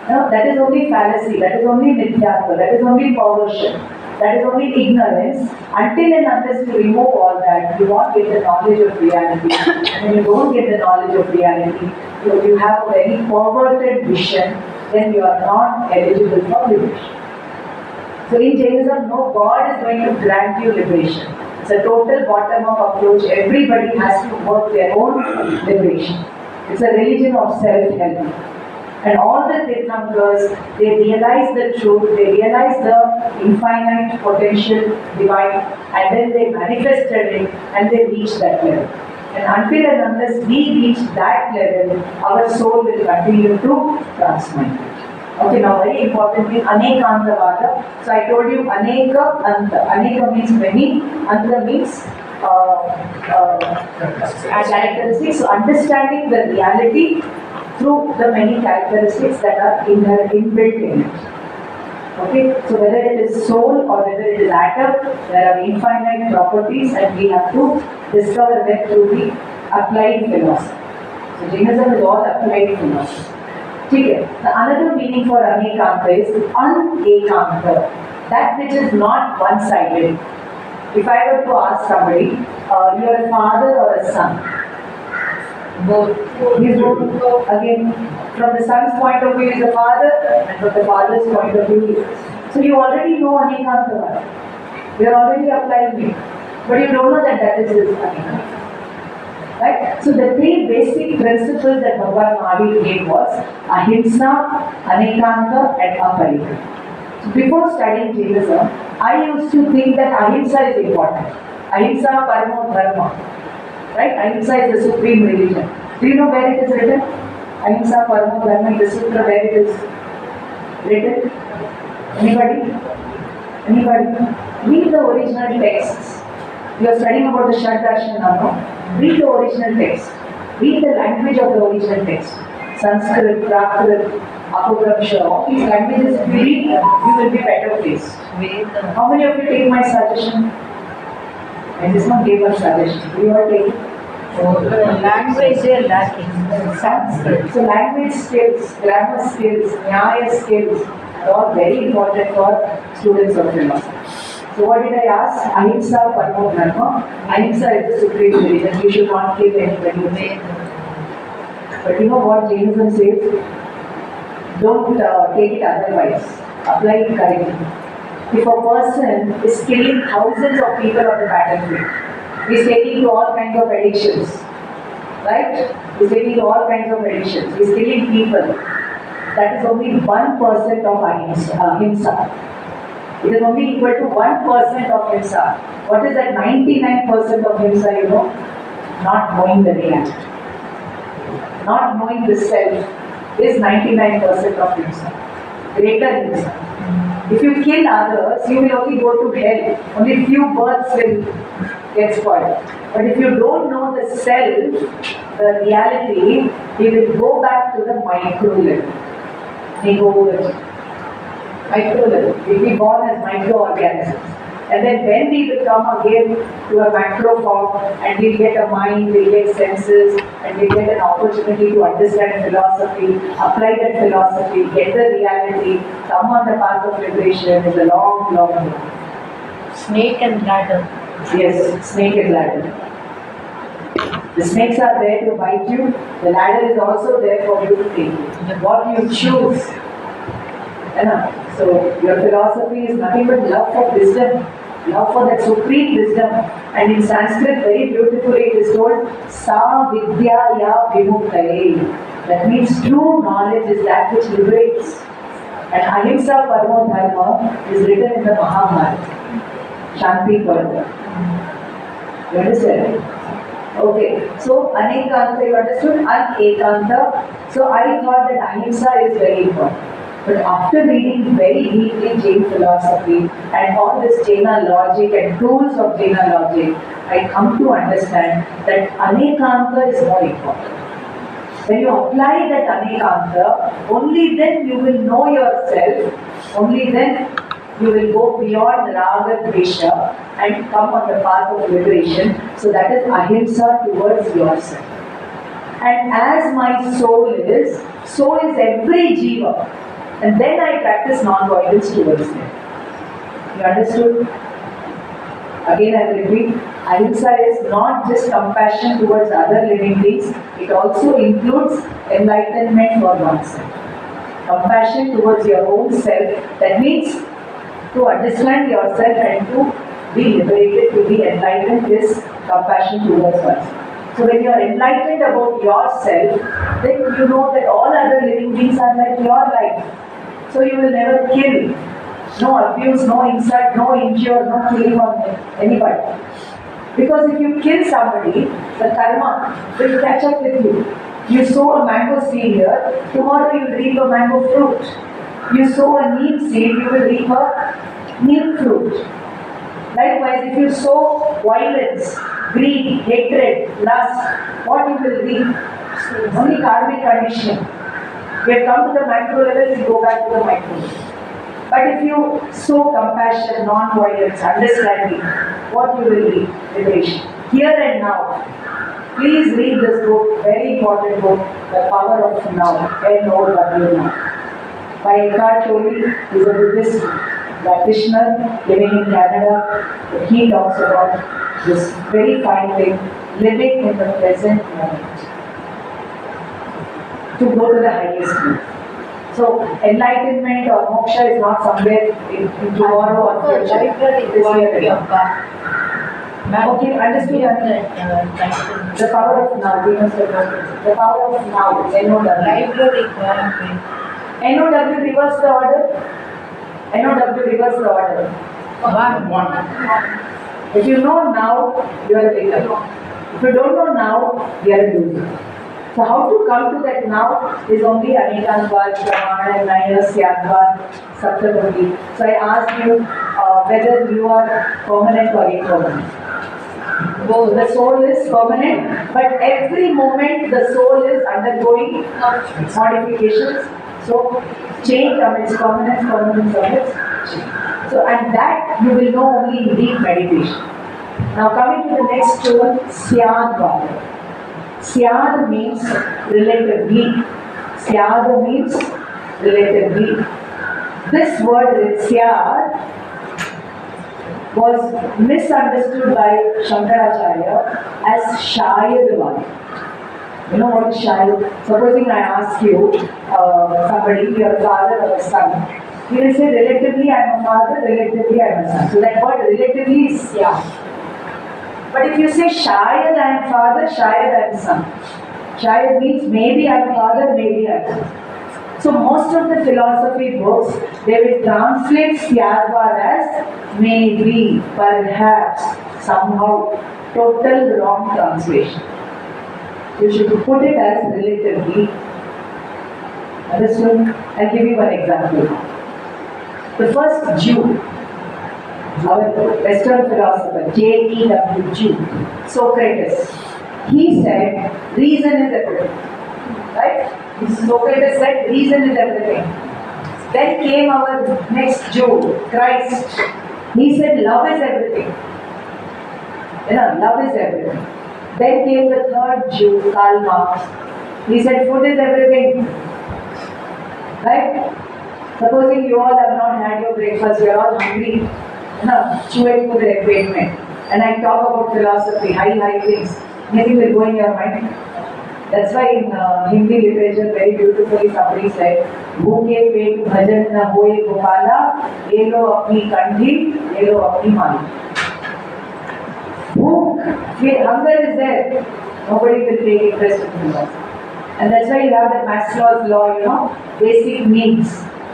that is only fallacy, that is only mithyatva, that is only perversion, that is only ignorance. Until and unless you remove all that, you won't get the knowledge of reality. And when you don't get the knowledge of reality, you have a very perverted vision, then you are not eligible for liberation. So in Jainism, no God is going to grant you liberation. It's a total bottom-up approach. Everybody has to work their own liberation. It's a religion of self-help. And all the Tirthankars, they realize the truth, they realize the infinite potential divine, and then they manifested it and they reached that level. And until and unless we reach that level, our soul will continue to transmit. Okay, now very important thing, Anekantavada. So I told you Aneka Anta. Aneka means many, Anta means characteristics. So understanding the reality through the many characteristics that are inbuilt in it. Okay, so whether it is soul or whether it is atom, there are infinite properties and we have to discover them through the applied philosophy. So Jainism is all applied philosophy. Okay. The another meaning for anekanta is unekanta, that which is not one-sided. If I were to ask somebody, you are a father or a son? Both. He's both. Again, from the son's point of view is the father, and from the father's point of view is. So you already know anekanta. You are already applying it, but you don't know that that is his anekanta. Right? So the 3 basic principles that Bhagavan Mahavir gave was ahimsa, anekanta, and aparika. So before studying Jainism, I used to think that ahimsa is important. Ahimsa paramo dharma. Right? Ahimsa is the supreme religion. Do you know where it is written? Ahimsa paramo dharma in the sutra, where it is written? Anybody? Read the original texts. You are studying about the Priyadarshana, no? Read the original text. Read the language of the original text. Sanskrit, Prakrit, Apogramsha, all these languages, if you read them, you will be better placed. How many of you take my suggestion? I just not gave a suggestion. You are taking? Language is lacking. Sanskrit. So language skills, grammar skills, nyaya skills are all very important for students of philosophy. So what did I ask? Ahimsa paramo dharma. Ahimsa is the supreme religion. You should not kill anybody. But you know what Jainism says? Don't take it otherwise. Apply it correctly. If a person is killing thousands of people on the battlefield, he is taking to all kinds of addictions, right? He is taking to all kinds of addictions. He is killing people. That is only 1% of ahimsa. It is only equal to 1% of himsa. What is that 99% of himsa, you know? Not knowing the reality. Not knowing the self is 99% of himsa. Greater himsa. If you kill others, you will only go to hell. Only few births will gets spoiled. But if you don't know the self, the reality, he will go back to the micro level. He go over it. Micro level. We'll be born as microorganisms. And then when we will come again to a macro form and we'll get a mind, we'll get senses, and we'll get an opportunity to understand philosophy, apply that philosophy, get the reality, come on the path of liberation is a long, long road. Snake and ladder. Yes, snake and ladder. The snakes are there to bite you, the ladder is also there for you to take you. What you choose. So your philosophy is nothing but love for wisdom, love for that supreme wisdom. And in Sanskrit, very beautifully it is told, Sa Vidya Ya Vimuktaye. That means true knowledge is that which liberates. And Ahimsa Paramo Dharma is written in the Mahabharata. Shanti Paramo. You understand? Okay, so Anekanta, you understood? Anekanta. So I thought that Ahimsa is very important. But after reading very deeply Jain philosophy and all this Jaina logic and tools of Jaina logic, I come to understand that Anekanta is more important. When you apply that Anekanta, only then you will know yourself, only then you will go beyond Raga Dvesha and come on the path of liberation. So that is Ahimsa towards yourself. And as my soul is, so is every jiva. And then I practice non-violence towards them. You understood? Again I will repeat, Ahimsa is not just compassion towards other living beings, it also includes enlightenment for oneself. Compassion towards your own self, that means to understand yourself and to be liberated, to be enlightened is compassion towards oneself. So when you are enlightened about yourself, then you know that all other living beings are like your life. So you will never kill, no abuse, no insult, no injure, no killing on anybody. Because if you kill somebody, the karma will catch up with you. You sow a mango seed here, tomorrow you will reap a mango fruit. You sow a neem seed, you will reap a neem fruit. Likewise, if you sow violence, greed, hatred, lust, what you will reap? Only karmic conditioning. We have come to the macro level, we go back to the micro level. But if you sow compassion, non-violence, understanding, what you will read? Liberation. Here and now. Please read this book, very important book, The Power of Now, N-O-W Now. By Eckhart Tolle, he is a Buddhist practitioner living in Canada. He talks about this very fine thing, living in the present moment. To go to the highest good. So enlightenment or moksha is not somewhere in tomorrow or future. It is here. Okay, understood? The power of now. We must have the power of now. N-O-W. Library. N-O-W reverse the order. N-O-W reverse the order. One. If you know now, you are a winner. If you don't know now, you are a loser. So how to come to that now is only Anekanvad, Pramana, Naya, Syadvad, Saptabhuti. So I ask you whether you are permanent or impermanent. So the soul is permanent, but every moment the soul is undergoing modifications. So change amidst permanence, permanence amidst change. So and that you will know only in deep meditation. Now coming to the next one, Syadvad. Syad means relatively. Syad means relatively. This word Syad was misunderstood by Shankaracharya as Shayadvad. You know what is Shayad? Supposing I ask you, somebody, your father or a son, you will say relatively I am a father, relatively I am a son. So that word relatively is Syad. But if you say Shayad I am father, Shayad I am son. Shayad means maybe I am father, maybe I am son. So most of the philosophy books, they will translate Syadvad as maybe, perhaps, somehow. Total wrong translation. You should put it as relatively. Understood? I'll give you one example. The first Jew our Western philosopher, J.E.W. Jew, Socrates, he said, reason is everything. Right? Socrates said, reason is everything. Then came our next Jew, Christ. He said, love is everything. Love is everything. Then came the third Jew, Karl Marx. He said, food is everything. Right? Supposing you all have not had your breakfast, you are all hungry. Chewing for the pavement. And I talk about philosophy, high things. Anything will go in your mind. That's why in Hindi literature, very beautifully somebody said, "Bhuke pet bhajan na hoye gopala, ye lo apni kandhi, ye lo apni mali." Hunger is there. Nobody will take interest in philosophy. And that's why you have the Maslow's law, basic needs,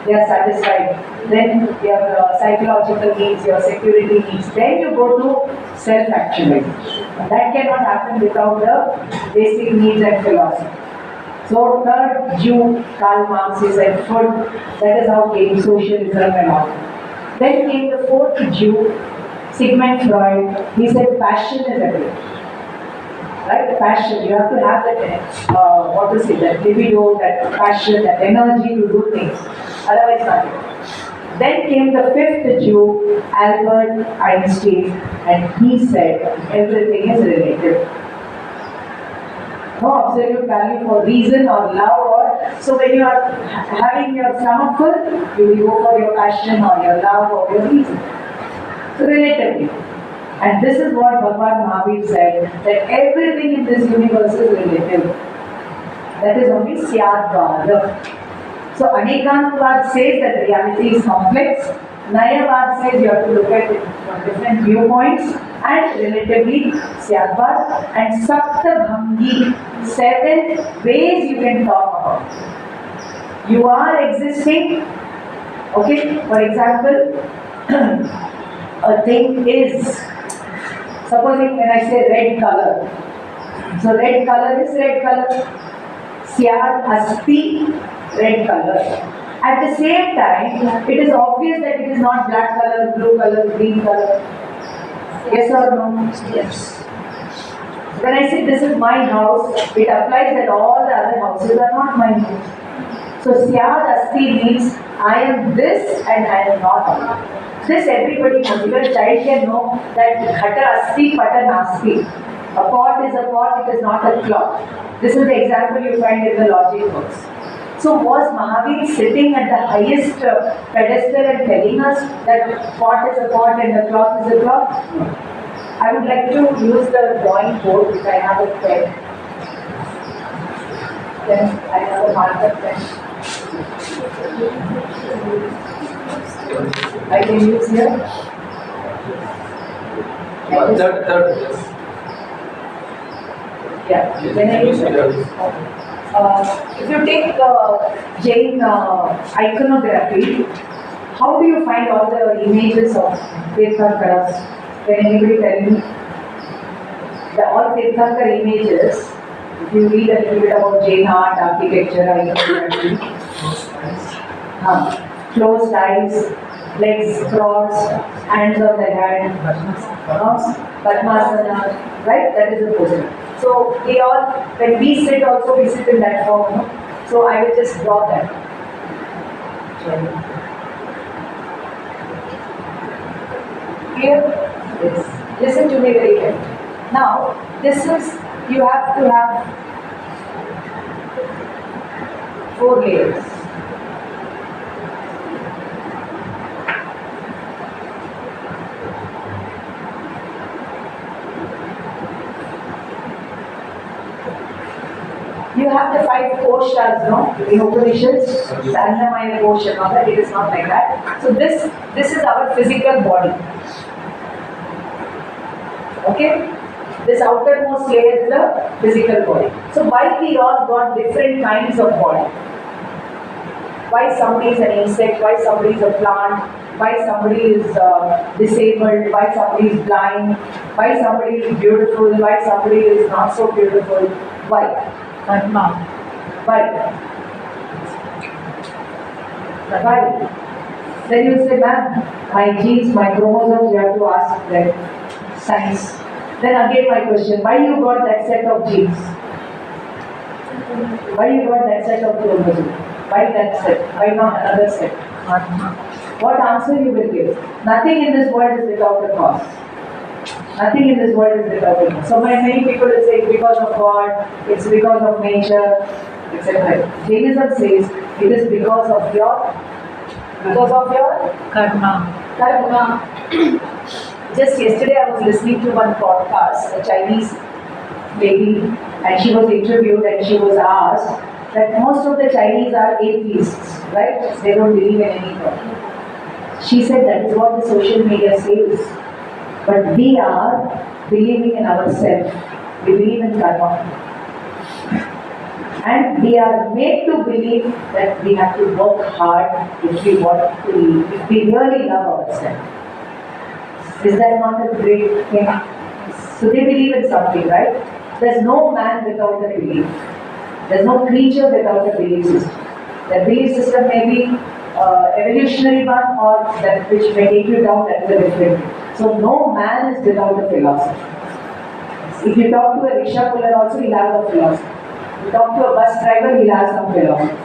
they are satisfied. Then your psychological needs, your security needs. Then you go to self-actualization. That cannot happen without the basic needs and philosophy. So third Jew, Karl Marx, he said food. That is how came socialism and all. Then came the fourth Jew, Sigmund Freud. He said passion is everything. Right? Passion. You have to have that, that libido, that passion, that energy to do things. Otherwise, nothing. Then came the fifth Jew, Albert Einstein, and he said everything is relative. No absolute value for reason or love so when you are having your stomach full, you will go for your passion or your love or your reason. So relatively. And this is what Bhagwan Mahavir said, that everything in this universe is relative. That is only Syadvada. So Anekantvad says that reality is complex. Nayavad says you have to look at it from different viewpoints and relatively Syadvad and Saptabhangi, 7 ways you can talk about. You are existing. Okay, for example, a thing is. Supposing when I say red color, so red color is red color. Syad Asti, red color. At the same time, it is obvious that it is not black color, blue color, green color. Yes or no? Yes. When I say this is my house, it applies that all the other houses are not my house. So Syad Asti means I am this and I am not that. This everybody knows. Even a child can know that Ghata Asti Pata Nasti. A pot is a pot, it is not a clock. This is the example you find in the logic books. So was Mahavir sitting at the highest pedestal and telling us that pot is a pot and the clock is a clock? I would like to use the drawing board if I have a pen. Then I have a marker pen. I can use here. Third. Yeah, when I use it. If you take Jain iconography, how do you find all the images of Tirthankaras? Can anybody tell me? All Tirthankar images, if you read a little bit about Jain art, architecture, iconography, closed eyes, legs crossed, hands on the hand, Padmasana, right? That is the posture. So when we sit also, we sit in that form. No? So I will just draw that. Clear? Yes. Listen to me very carefully. Now, this is, you have to have 4 layers. You have the 5 koshas, no? In Upanishads, the Annamaya kosha, no? It is not like that. So this is our physical body. Okay? This outermost layer is the physical body. So why we all got different kinds of body? Why somebody is an insect? Why somebody is a plant? Why somebody is disabled? Why somebody is blind? Why somebody is beautiful? Why somebody is not so beautiful? Why? Karma. Why? Why? Then you say, ma'am, my genes, my chromosomes, you have to ask them science. Then again my question, why you got that set of genes? Why you got that set of chromosomes? Why that set? Why not another set? What answer you will give? Nothing in this world is without a cause. Nothing in this world is without a cause. So many people will say it's because of God, it's because of nature, etc. Jainism says it is because of your karma. Just yesterday I was listening to one podcast, a Chinese lady, and she was interviewed and she was asked that most of the Chinese are atheists, right? They don't believe in any God. She said that is what the social media says. But we are believing in ourselves. We believe in karma. And we are made to believe that we have to work hard if we really love ourselves. Is that not a great thing? So they believe in something, right? There's no man without a belief. There's no creature without a belief system. The belief system may be evolutionary one or that which may take you down, that is a different thing. So no man is without a philosophy. If you talk to a rickshaw puller also, he'll have a philosophy. If you talk to a bus driver, he'll have some philosophy.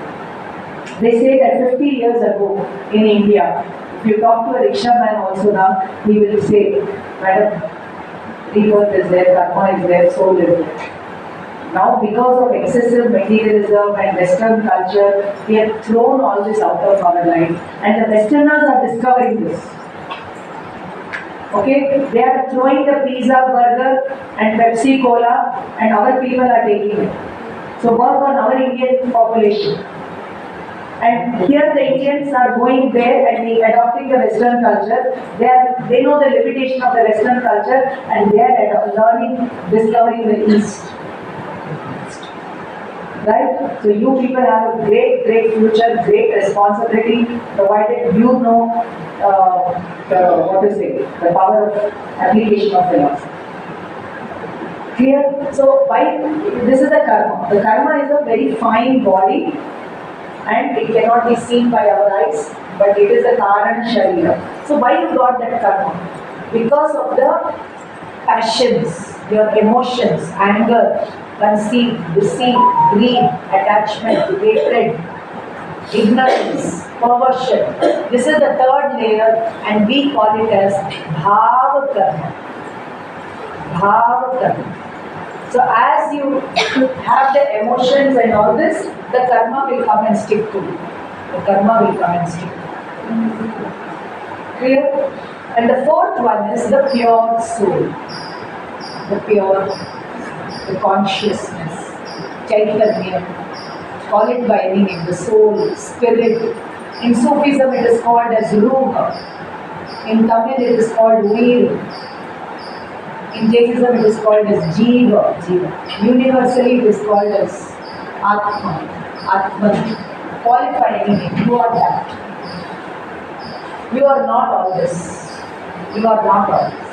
They say that 50 years ago in India, if you talk to a rickshaw man also now, he will say, madam, rebirth is there, karma is there, soul is there. Now, because of excessive materialism and Western culture, we have thrown all this out of our life, and the Westerners are discovering this. Okay, they are throwing the pizza, burger, and Pepsi Cola, and our people are taking it. So work on our Indian population. And here the Indians are going there and they adopting the Western culture. They know the limitation of the Western culture, and they are learning, discovering the East. Right? So you people have a great future, great responsibility, provided you know the power of application of philosophy. Clear? So this is the karma. The karma is a very fine body, and it cannot be seen by our eyes, but it is a Karana Sharira. So why you got that karma? Because of the passions, your emotions, anger, conceit, deceit, greed, attachment, hatred, ignorance, perversion. This is the third layer, and we call it as Bhava Karma. Bhava Karma. So as you have the emotions and all this, the karma will come and stick to you. The karma will come and stick to you. Clear? And the fourth one is the pure soul. The pure, the consciousness, Chaitanya, call it by any name, the soul, spirit. In Sufism it is called as Ruha. In Tamil it is called Veer. In Jainism it is called as Jiva. Universally it is called as Atma. Atman. Call it by any name. You are that. You are not all this. You are not all this.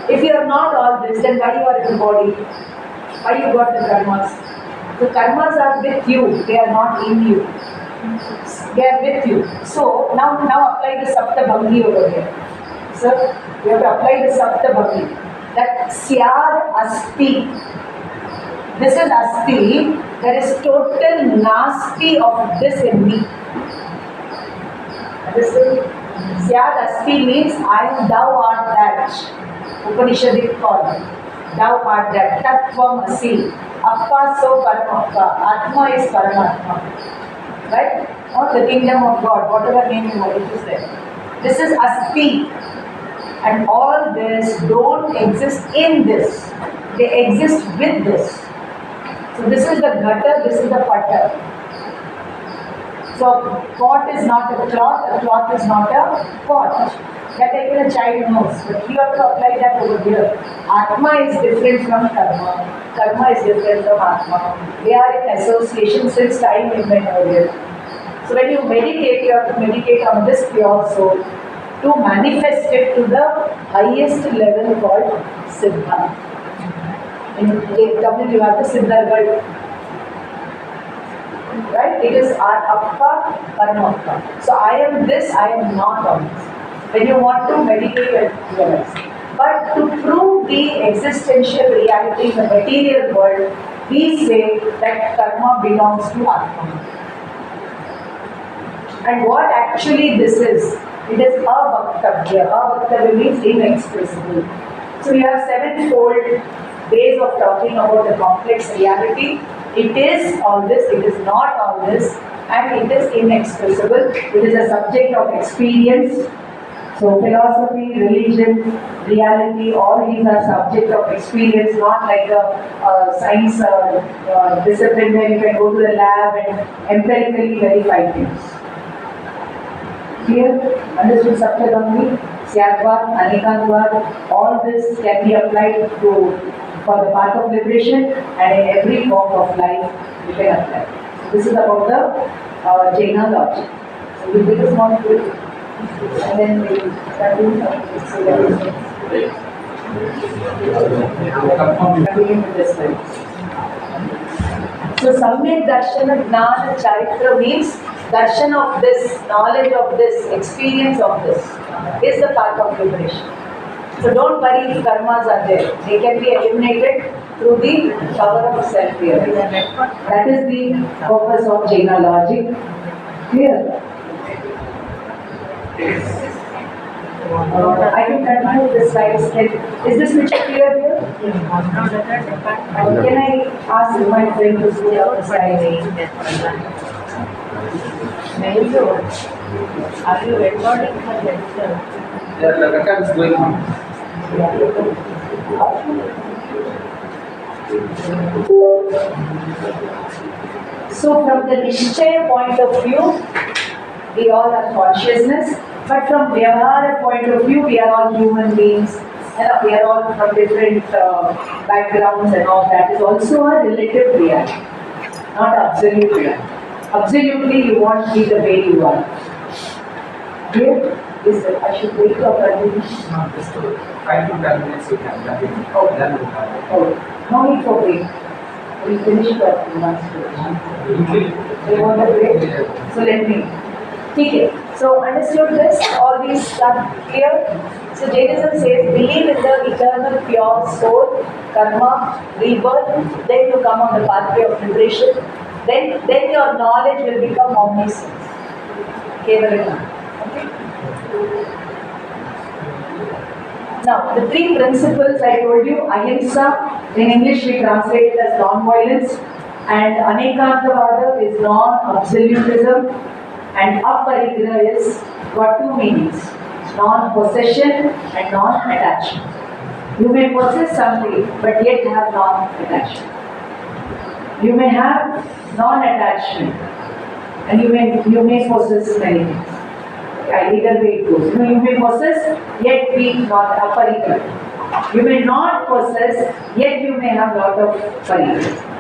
If you are not all this, then why you are in the body? Why you got the karmas? The karmas are with you. They are not in you. They are with you. So now apply the Sapta Bhangi over here. Sir, you have to apply the Sapta Bhangi. That Syad Asti. This is Asti. There is total Nasti of this in me. Understood? Syad Asti means thou art that. Upanishadic call. Thou art that. Tattvam Asi. Appa so Paramatma. Atma is Paramatma. Right? Or the kingdom of God. Whatever name you want, it is there. This is Asti. And all this don't exist in this. They exist with this. So this is the gutter, this is the putter. So pot is not a cloth is not a pot. That even a child knows. But you have to apply that over here. Atma is different from karma. Karma is different from Atma. They are in association since time immemorial. So when you meditate, you have to meditate on this pure soul to manifest it to the highest level called Siddha. In Tamil you have the Siddhargal. right? It is our appa, karma. So I am this, I am not all this. When you want to meditate and realize. But to prove the existential reality in the material world, we say that karma belongs to Atma. And what actually this is? It is avaktavya. Avaktavya means inexpressible. So we have sevenfold ways of talking about the complex reality. It is all this, it is not all this, and it is inexpressible. It is a subject of experience. So philosophy, religion, reality, all these are subject of experience, not like a science discipline where you can go to the lab and empirically verify things. Clear? Understood Saptagami, Syadvad, Anekantvad, all this can be applied for the path of liberation, and in every form of life you can apply. So this is about the Jainology. So we do this one quick, and then we start doing something. So that is continuing with this slide. So Samyak Darshana Gnana Charitra means darshan of this, knowledge of this, experience of this is the path of liberation. So don't worry if karmas are there. They can be eliminated through the power of self-realization. That is the purpose of Jainology. Clear? I can continue the slides. Is this picture clear here? Can I ask my friend to see the slide? Are you recording for lecture? Yeah, the record is going on. So from the Nishchaya point of view, we all are consciousness, but from Vyavahara point of view, we are all human beings, and we are all from different backgrounds and all that is also a relative reality, not absolute reality. Absolutely, you won't be the way you are. Here, I should wait for 30 minutes. No, just 5 to 10 minutes you can continue. Oh. Then we'll have Oh, no need for break. We finish that once. it. You want a break? So let me. Okay. So understood this? All these are clear? So Jainism says, believe in the eternal pure soul, karma, rebirth, then you come on the pathway of liberation. Then your knowledge will become omniscience. Kevalam. Okay? Now, the three principles I told you, ahimsa, in English we translate it as non-violence, and anekantavada is non-absolutism, and aparigraha is got two meanings, non-possession and non-attachment. You may possess something, but yet have non-attachment. You may have non-attachment, and you may possess many things. Either way it goes. You may possess, yet be not aparigraha. You may not possess, yet you may have lot of parigraha.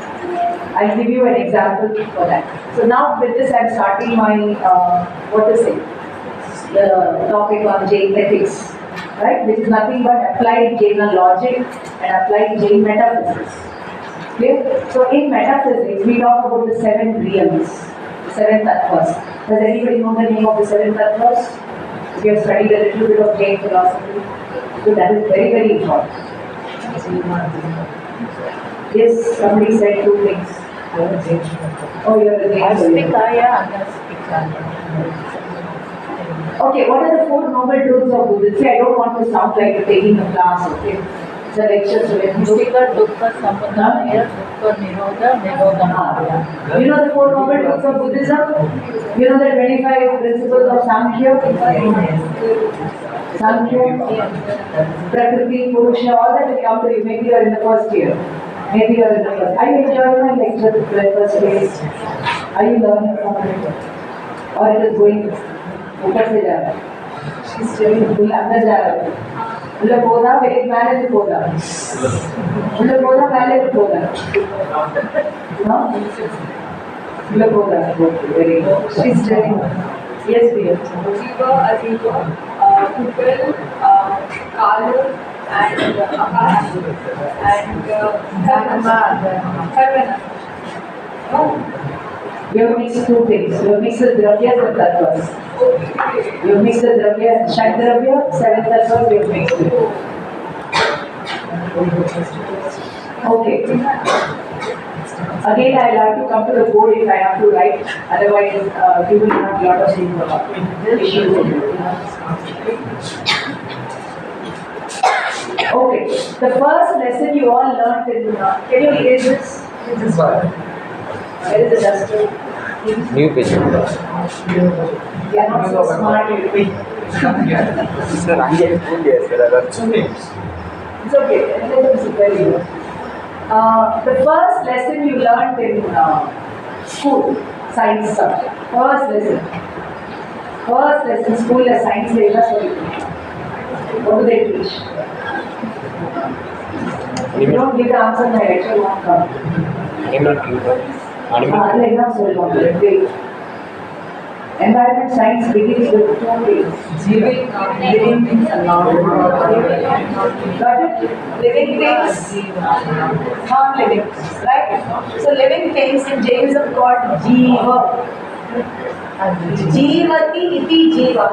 I'll give you an example for that. So now with this I'm starting my, the topic on Jain ethics, right? Which is nothing but applied Jain logic and applied Jain metaphysics. Clear? So in metaphysics, we talk about the 7 realms, the 7 tattvas. Does anybody know the name of the 7 tattvas? We have studied a little bit of Jain philosophy. So that is very, very important. Yes, somebody said 2 things. Oh, you're the Aspikaya, Anaspikaya. Okay, what are the 4 noble truths of Buddhism? See, I don't want to sound like taking a class, okay? It's a lecture, so let me say. Dukkha, Dukkha, Samadaya, Dukkha, Nirodha, Nirodha, Maya. You know the 4 noble truths of Buddhism? You know the 25 principles of Samkhya? Samkhya, Prakriti, Purusha, all that will come to you. Maybe you are in the first year. Maybe you are in the first. Are you enjoying my lecture the first day? Are you learning something? Or it is going ऊपर से जा रहा है, अंदर जा रहा है, मतलब पौधा एक मैंने भी पौधा, मतलब पौधा पहले भी पौधा, हाँ, मतलब पौधा, very good. She's telling, yes dear. Jiva, Ajiva, Kukul, Kalu, and Akash, and Dharma. You have mixed two things. You have mixed the dravyas and tattvas. You have mixed the dravyas, Shadravya, 7 tattvas, you have mixed it. Okay. Again, I will have to come to the board if I have to write, otherwise you will have a lot of issues. Okay, the first lesson you all learned in, can you erase this? Where is the duster? New page. You are not so smart. Sir, I get food yes, sir. That's It's okay, it's very good. The first lesson you learned in school, science subject. First lesson, school is science data. What do they teach? If you don't give the answer, my lecture won't come. Environment science begins with 2 things. Living things and non-living. Got it? Living things, non-living. Right? So living things in Jainism called Jiva. Jivati iti Jiva.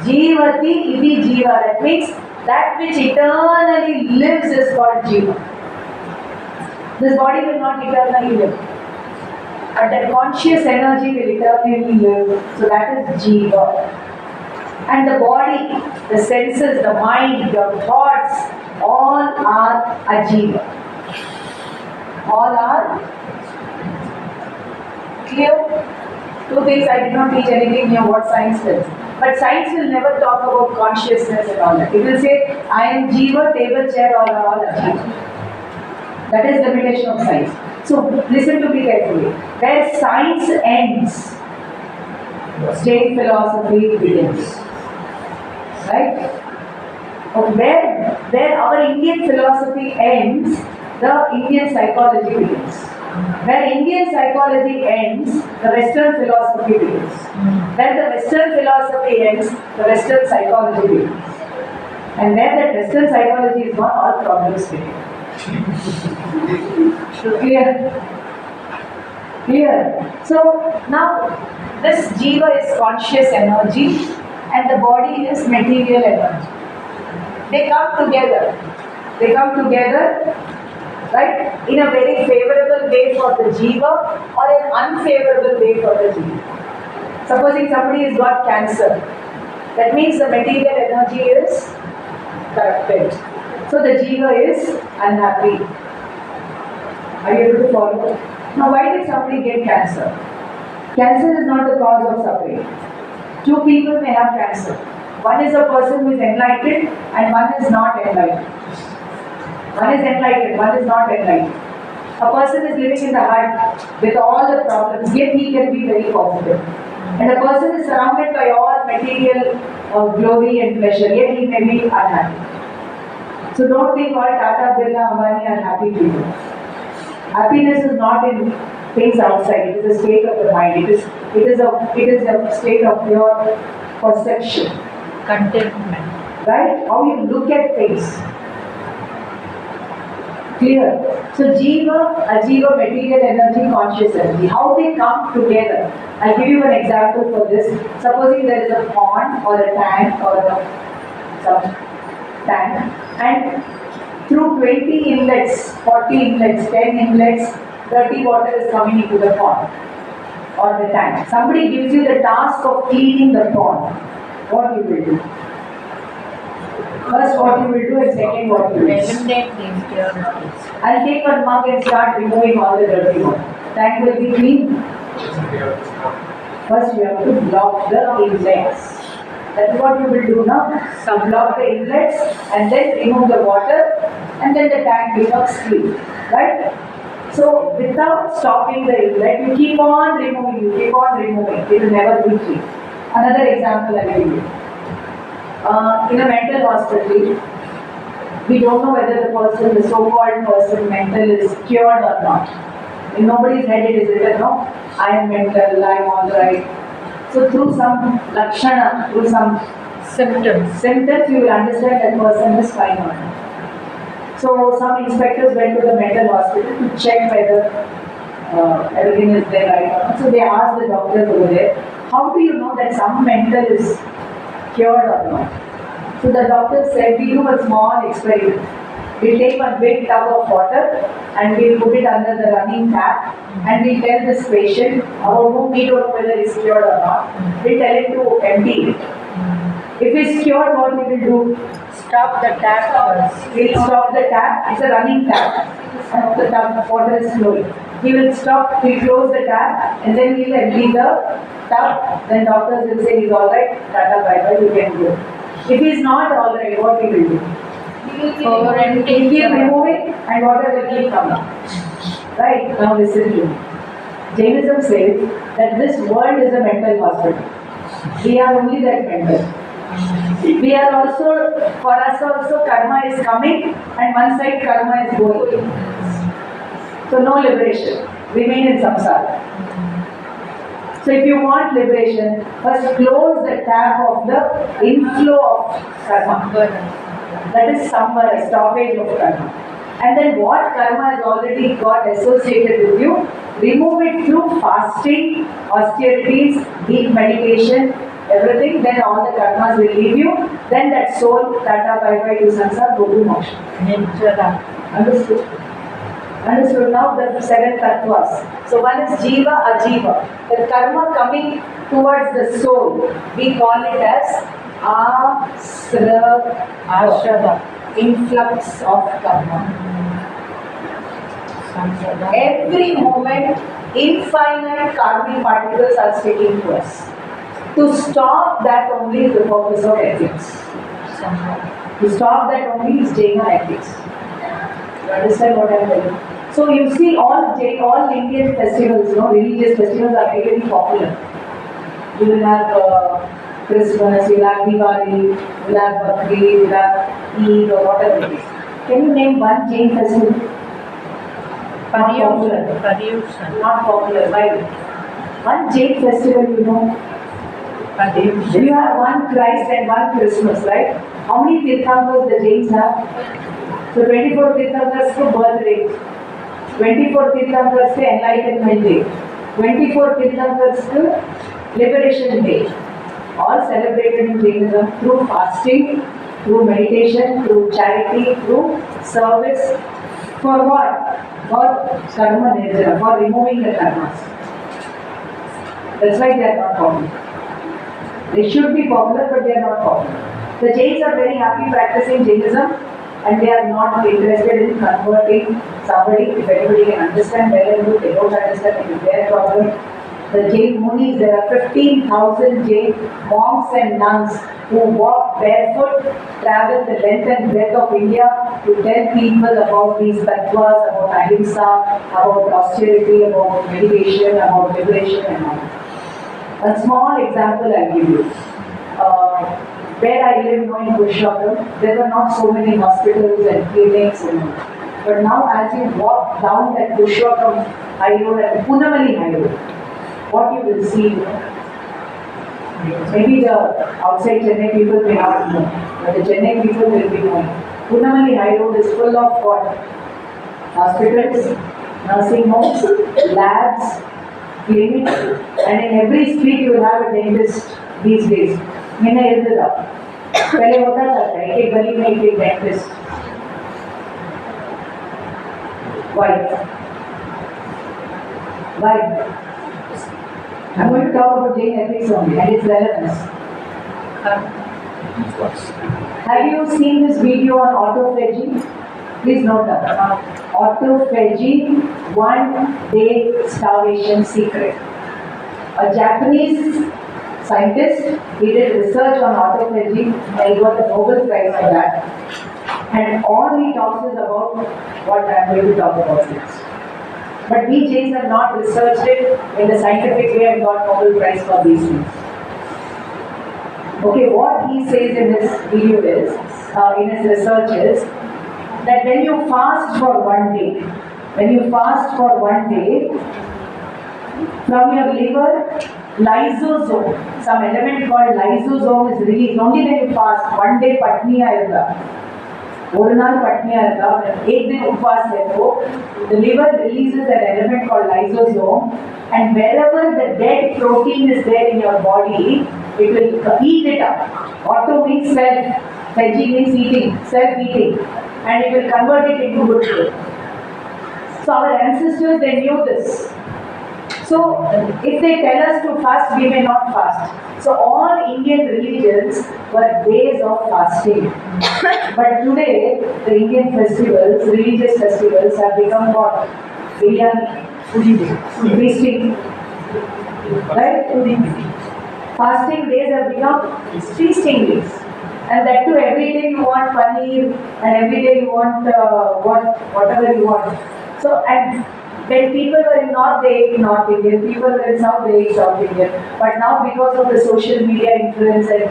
Jivati iti Jiva. That means that which eternally lives is called Jiva. This body will not eternally live. But that conscious energy will eternally live. So that is Jiva. And the body, the senses, the mind, your thoughts, all are Ajiva. All are clear? 2 things I did not teach anything near what science says. But science will never talk about consciousness and all that. It will say, I am Jiva, table, chair, all are all Ajiva. That is the limitation of science. So listen to me carefully. Where science ends, Jain philosophy begins. Right? Where our Indian philosophy ends, the Indian psychology begins. Where Indian psychology ends, the Western philosophy begins. Where the Western philosophy ends, the Western psychology begins. And where that Western psychology is gone, all problems begin. Clear? So now this Jiva is conscious energy and the body is material energy. They come together. Right? In a very favorable way for the Jiva or an unfavorable way for the Jiva. Supposing somebody has got cancer, that means the material energy is corrupted. So the Jiva is unhappy. Are you able to follow? Now why did somebody get cancer? Cancer is not the cause of suffering. 2 people may have cancer. One is a person who is enlightened and one is not enlightened. One is enlightened, one is not enlightened. A person is living in the hut with all the problems, yet he can be very positive. And a person is surrounded by all material glory and pleasure, yet he may be unhappy. So don't think all Tata, Birla, Ambani are happy people. Happiness is not in things outside, it is a state of the mind. It is a state of your perception. Contentment. Right? How you look at things. Clear? So Jiva, Ajiva, material energy, conscious energy. How they come together. I'll give you an example for this. Supposing there is a pond or a tank or some tank, and through 20 inlets, 40 inlets, 10 inlets, dirty water is coming into the pond or the tank. Somebody gives you the task of cleaning the pond. What you will do? First what you will do and second what you will do. Eliminate the impurities. I'll take one mug and start removing all the dirty water. Tank will be clean. First you have to block the inlets. That is what you will do now. So block the inlets and then remove the water and then the tank becomes clean. Right? So without stopping the inlet, you keep on removing, it will never be clean. Another example I will give you. In a mental hospital, we don't know whether the person, the so-called person mental is cured or not. In nobody's head it is written, no, I am mental, I am alright. So through some lakshana, through some symptoms, you will understand that person is fine or not. So some inspectors went to the mental hospital to check whether everything is there right now. So they asked the doctors over there, how do you know that some mental is cured or not? So the doctor said, we do a small experiment. We take one big tub of water and we put it under the running tap and we tell this patient about whom we don't know whether he's cured or not. We tell him to empty it. If he's cured, what we will do? Stop the tap first. We'll stop the tap. It's a running tap. And the tap water is flowing. He will stop, he'll close the tap and then he'll empty the tub. Then doctors will say he's alright, tata bye bye, you can go. If he's not alright, what he will do? He'll keep removing and water will keep coming. Right? Now listen to me. Jainism says that this world is a mental hospital. We are only that mental. We are also, for us also, karma is coming and one side karma is going. So no liberation. Remain in samsara. So if you want liberation, first close the tap of the inflow of karma. That is samvara, stoppage of karma. And then what karma has already got associated with you, remove it through fasting, austerities, deep meditation, everything, then all the karmas will leave you. Then that soul, tata bye bye to samsara, go to moksha. Understood? Understood now the 7 tattvas. So one is jiva, ajiva. The karma coming towards the soul, we call it as ashrava, influx of karma. Every moment, infinite karmic particles are sticking to us. To stop that only is the purpose of ethics. To stop that only is Jaina ethics. You understand what I am telling you? So you see all Indian festivals, religious festivals are very, very popular. You will have Christmas, you will have Diwali, you will have Bakri, you will have Eid or whatever it is. Can you name one Jain festival? Not popular. Not popular. Why? One Jain festival, you know. You have one Christ and one Christmas, right? How many Tirthankars the Jains have? So 24 Tirthankars to birthday, 24 Tirthankars to Enlightenment Day, 24 Tirthankars to Liberation Day. All celebrated in Jainism through fasting, through meditation, through charity, through service. For what? For karma nirjana, for removing the karmas. That's why they are not popular. They should be popular, but they are not popular. The Jains are very happy practicing Jainism and they are not interested in converting somebody. If anybody can understand, well and good. They don't understand, it is their problem. The Jain Munis, there are 15,000 Jain monks and nuns who walk barefoot, travel the length and breadth of India to tell people about these tattvas, about ahimsa, about austerity, about meditation, about liberation and all. A small example I'll give you. Where I live now in Purushottam, there were not so many hospitals and clinics and all. But now as you walk down that Purushottam High Road and Punamali High Road, what you will see, maybe the outside Chennai people may not know, but the Chennai people will be knowing. Punamali High Road is full of what? Hospitals, nursing homes, labs, clinics, and in every street you will have a dentist these days. मैंने ये था, पहले होता था एक गली में एक dentist. Why? Why? I'm going to talk about Jain ethics only and its relevance. Have you seen this video on autophagy? Please note that. Autophagy, 1 day starvation secret. A Japanese scientist, he did research on autophagy and he got the Nobel Prize for that. And all he talks is about what I am going to talk about next. But we Jains have not researched it in the scientific way and got Nobel Prize for these things. Okay, what he says in his video is, in his research is, that when you fast for 1 day, from your liver, lysosome, some element called lysosome is released. Only when you fast, 1 day patni aayega. एक दिन उपवास है तो the liver releases an element called lysosome. lysosome, and wherever the dead protein is there in your body, it will eat it up. Auto means self, veggie means eating, self-eating, and it will convert it into good food. So our ancestors, they knew this. So if they tell us to fast, we may not fast. So all Indian religions were days of fasting. But today, the Indian festivals, religious festivals have become what? Biryani, feasting, right? Fasting days have become feasting days. And that too, every day you want paneer, and every day you want whatever you want. So, and when people were in North, they ate North Indian, people were in South, they ate South Indian. But now, because of the social media influence and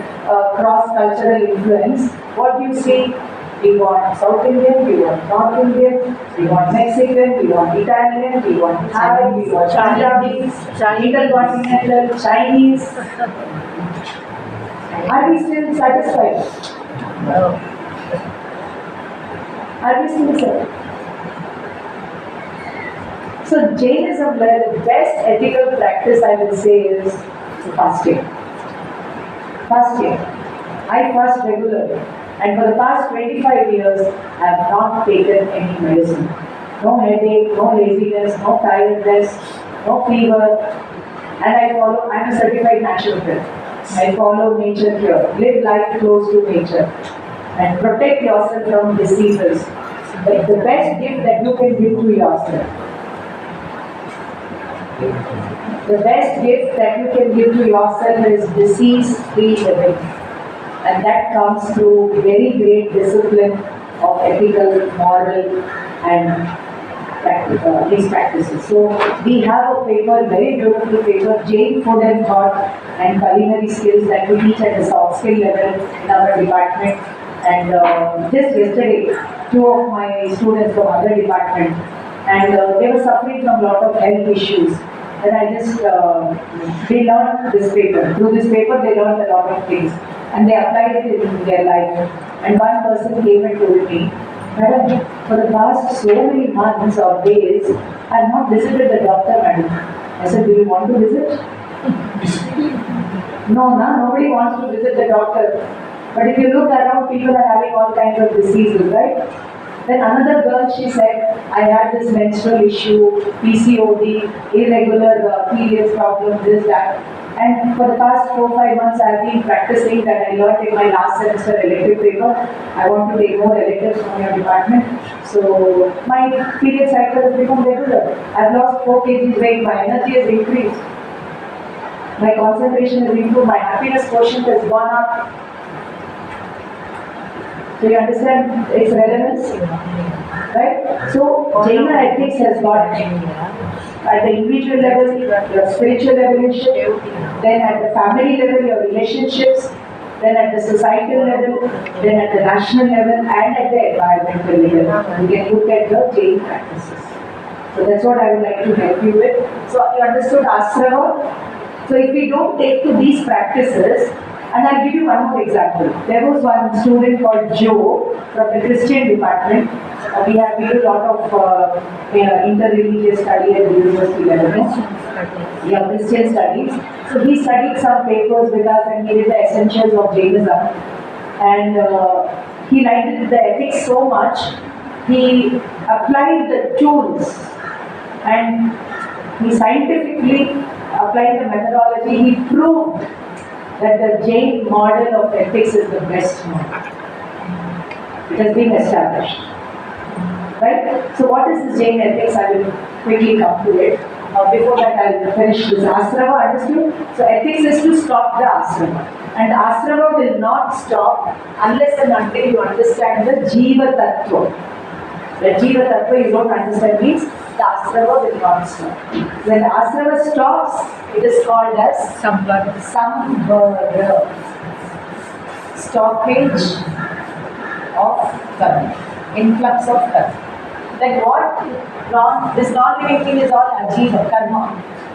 cross-cultural influence, what do you see? We want South Indian, we want North Indian, we want Mexican, we want Italian, we want Thai, we want Punjabi, intercontinental, Chinese. Are we still satisfied? No. Are we still satisfied? So Jainism, the best ethical practice I will say is fasting. Fasting. I fast regularly, and for the past 25 years, I have not taken any medicine. No headache, no laziness, no tiredness, no fever, and I am a certified naturopath. I follow nature here. Live life close to nature and protect yourself from diseases. The best gift that you can give to yourself. The best gift that you can give to yourself is disease-free living. And that comes through very great discipline of ethical, moral, and these practices. So we have a paper, very beautiful paper, Jain Food and Thought and Culinary Skills, that we teach at the soft skill level in our department. And just yesterday, 2 of my students from other department, and they were suffering from a lot of health issues. And I just, they learned this paper. Through this paper, they learned a lot of things. And they applied it in their life. And one person came and told me, "Madam, for the past so many months or days, I have not visited the doctor, madam." I said, "Do you want to visit?" No, nobody wants to visit the doctor. But if you look around, people are having all kinds of diseases, right? Then another girl, she said, "I had this menstrual issue, PCOD, irregular periods problem, this, that. And for the past 4-5 months, I have been practicing that I learned in my last semester elective paper. I want to take more electives from your department. So my period cycle has become regular. I've lost 4 kg weight, my energy has increased. My concentration has improved, my happiness quotient has gone up." So you understand its relevance? Right? So Jaina ethics has got at the individual level, your spiritual evolution, then at the family level, your relationships, then at the societal level, then at the national level, and at the environmental level. You can look at the Jain practices. So that's what I would like to help you with. So you understood ashrama? So if we don't take to these practices, and I'll give you one more example. There was one student called Joe from the Christian department. We do a lot of inter-religious study at the university level. Yeah, Christian studies. So he studied some papers with us and he did the essentials of Jainism. And he liked the ethics so much, he applied the tools and he scientifically applied the methodology. He proved that the Jain model of ethics is the best model. It has been established. Right? So what is the Jain ethics? I will quickly come to it. Before that, I will finish this ashrama, understood? So ethics is to stop the ashrama. And ashrama will not stop unless and until you understand the Jiva Tattva. The Jiva Tattva you don't understand means the ashrama will not stop. When the ashrama stops, it is called as Sambhara. Stoppage of karma, influx of karma. Then what? This non-living thing is all ajiva, karma.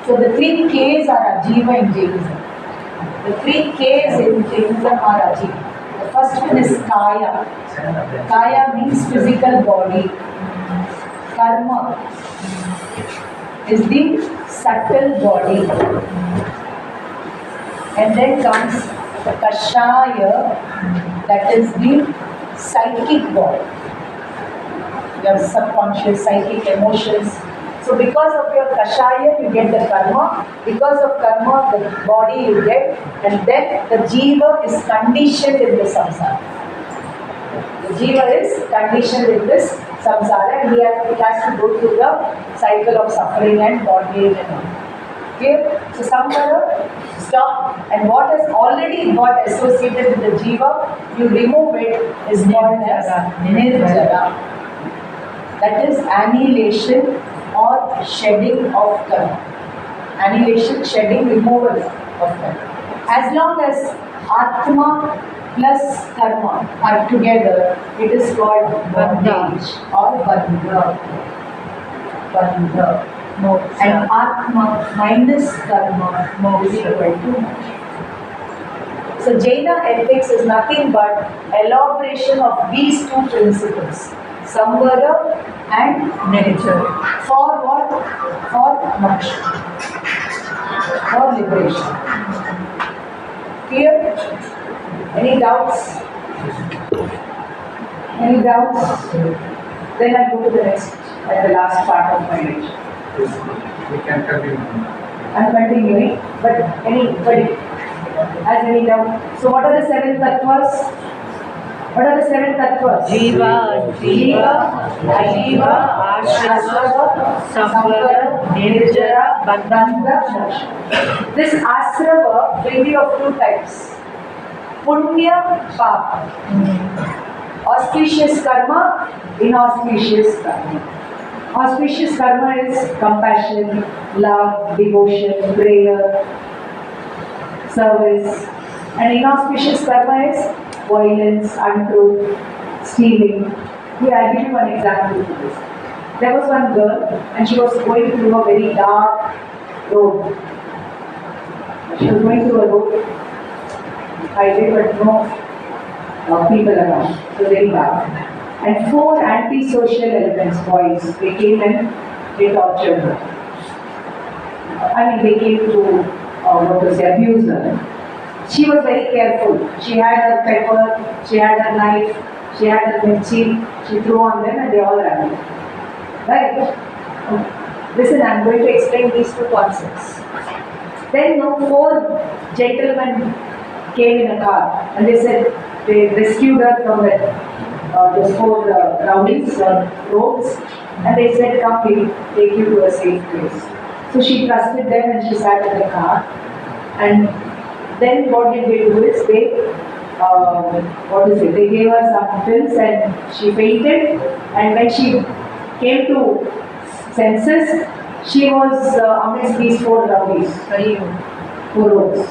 So the 3 Ks are ajiva in Jainism. The 3 Ks in Jainism are ajiva. The first one is kaya. Kaya means physical body. Karma. is the subtle body. And then comes the Kashaya, that is the psychic body. Your subconscious, psychic emotions. So because of your Kashaya, you get the karma. Because of karma, the body you get. And then the jiva is conditioned in the samsara. The jiva is conditioned in this samsara and it has to go through the cycle of suffering and bondage and all. Okay? So samsara, stop, and what has already got associated with the jiva, you remove it, is called as nirjara. That is annihilation or shedding of karma. Annihilation, shedding, removal of karma. As long as Atma plus karma are together, it is called bondage or bandha. Bandha. And Atma minus karma is equal to moksha. So Jaina ethics is nothing but elaboration of these two principles, samvara and nirjara. For what? For moksha. For liberation. Clear? Any doubts? Any doubts? Then I go to the next, the last part of my lecture. We can continue. I'm continuing, but anybody has any doubt? So what are the 7 tattvas? What are the 7 tattvas? Jiva, Ajiva, Ashrava, Samvara, Nirjara, Bandha, Moksha. This asrava will be of 2 types. Punya, Papa. Auspicious karma, inauspicious karma. Auspicious karma is compassion, love, devotion, prayer, service. And inauspicious karma is violence, untruth, stealing. Here I'll give you one example of this. There was one girl and she was going through a very dark road. She was going through a road, highway, but no people around. It was very dark. And 4 antisocial elements, boys, they came and they tortured her. They came to abuse her. She was very careful. She had her pepper, she had her knife, she had her mirchi, she threw on them and they all ran away. Right? Listen, I'm going to explain these 2 concepts. Then 4 gentlemen came in a car and they said they rescued her from those 4 rowdies or rogues, and they said, come, we'll take you to a safe place. So she trusted them and she sat in the car. And then what did they do is they gave her some pills and she fainted, and when she came to senses, she was amidst these 4 rowdies, 4 rogues.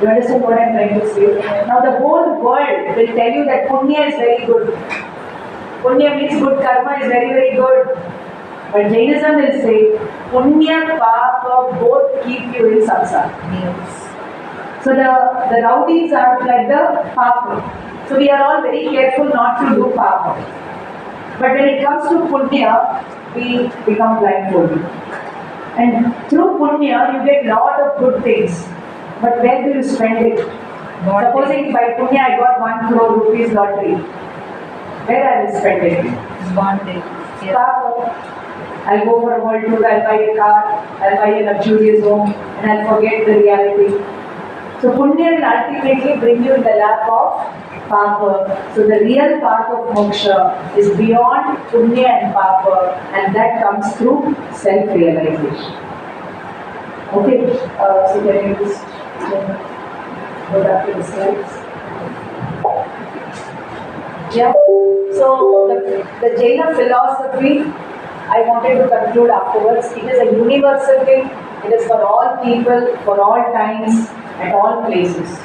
You understand what I am trying to say? Now the whole world will tell you that punya is very good. Punya means good karma is very, very good. But Jainism will say punya, papa both keep you in samsara. Yes. So the rowdies are like the papa. So we are all very careful not to do papa. But when it comes to punya, we become blindfolded. And through punya, you get lot of good things. But where do you spend it? Supposing by punya I got 1 crore rupees lottery. Where I will spend it? Bondage. I'll go for a world tour, I'll buy a car, I'll buy a luxurious home, and I'll forget the reality. So punya will ultimately bring you in the lap of papa. So the real path of moksha is beyond punya and papa, and that comes through self-realization. Okay, so can you just go back to the slides? Yeah. So the Jaina philosophy, I wanted to conclude afterwards. It is a universal thing. It is for all people, for all times, at all places,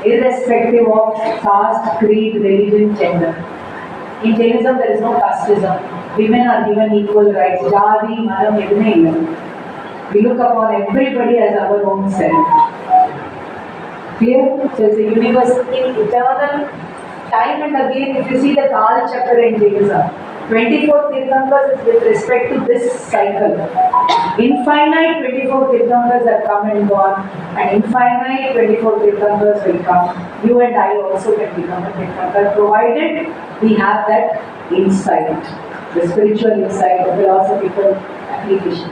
irrespective of caste, creed, religion, gender. In Jainism, there is no casteism. Women are given equal rights. Jati, manam, edune illa. We look upon everybody as our own self. Clear? So it's a universal thing, eternal. Time and again, if you see the Kal Chakra in Jainism, 24 Tirthankars is with respect to this cycle. Infinite 24 Tirthankars have come and gone, and infinite 24 Tirthankars will come. You and I also can become a Tirthankar, provided we have that insight, the spiritual insight, the philosophical application.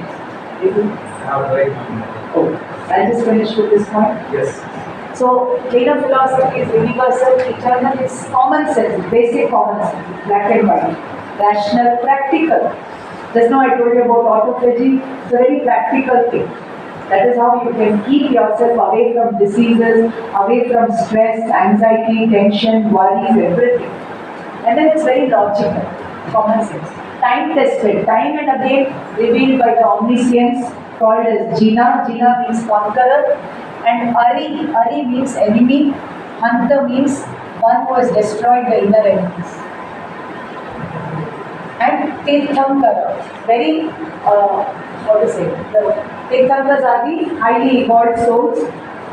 Oh, I'll just finish with this point. Yes. So, Jaina philosophy is universal, eternal, is common sense, basic common sense, black and white, rational, practical. Just now I told you about autophagy, it's a very practical thing. That is how you can keep yourself away from diseases, away from stress, anxiety, tension, worries, everything. And then it's very logical, common sense. Time tested, time and again revealed by the omniscience, called as Jina. Jina means conqueror. And Ari means enemy, Hanta means one who has destroyed the inner enemies. And Tirthankara, very, what to say, the Tirthankaras are the highly evolved souls,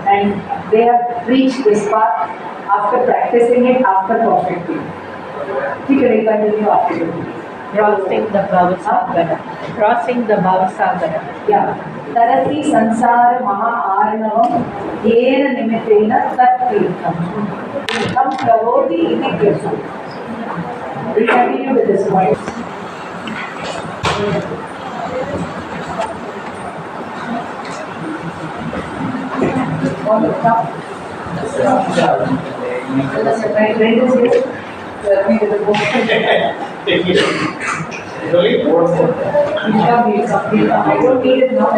and they have reached this path after practicing it, after perfecting it. You can continue after it. Crossing the Bhavasagara. Crossing the Bhavasagara. Yeah. Tarati sansara maha arnavam yena nimitena tat tirtham. Tirtham pravoti iti tirtham. We continue with this point. Want to come? My friend is here. Help me with the book. I don't need it now.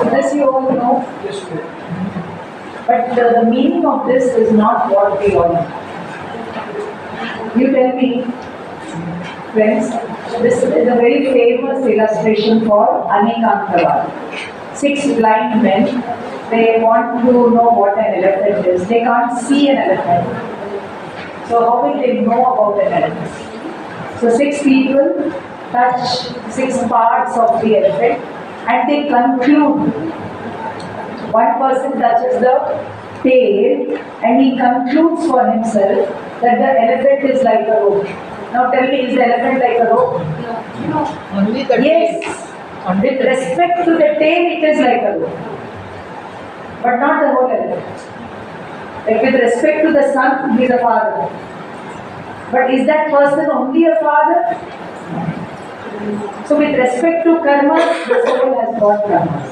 This you all know. But the meaning of this is not what we all know. You tell me, friends, this is a very famous illustration for Anekantavad. 6 blind men, they want to know what an elephant is. They can't see an elephant. So how will they know about an elephant? So 6 people touch 6 parts of the elephant and they conclude. One person touches the tail and he concludes for himself that the elephant is like a rope. Now tell me, is the elephant like a rope? No. Only the Yes. With respect to the tail, it is like a rope. But not the whole elephant. Like with respect to the son, he is a father. But is that person only a father? So with respect to karma, the soul has got karmas.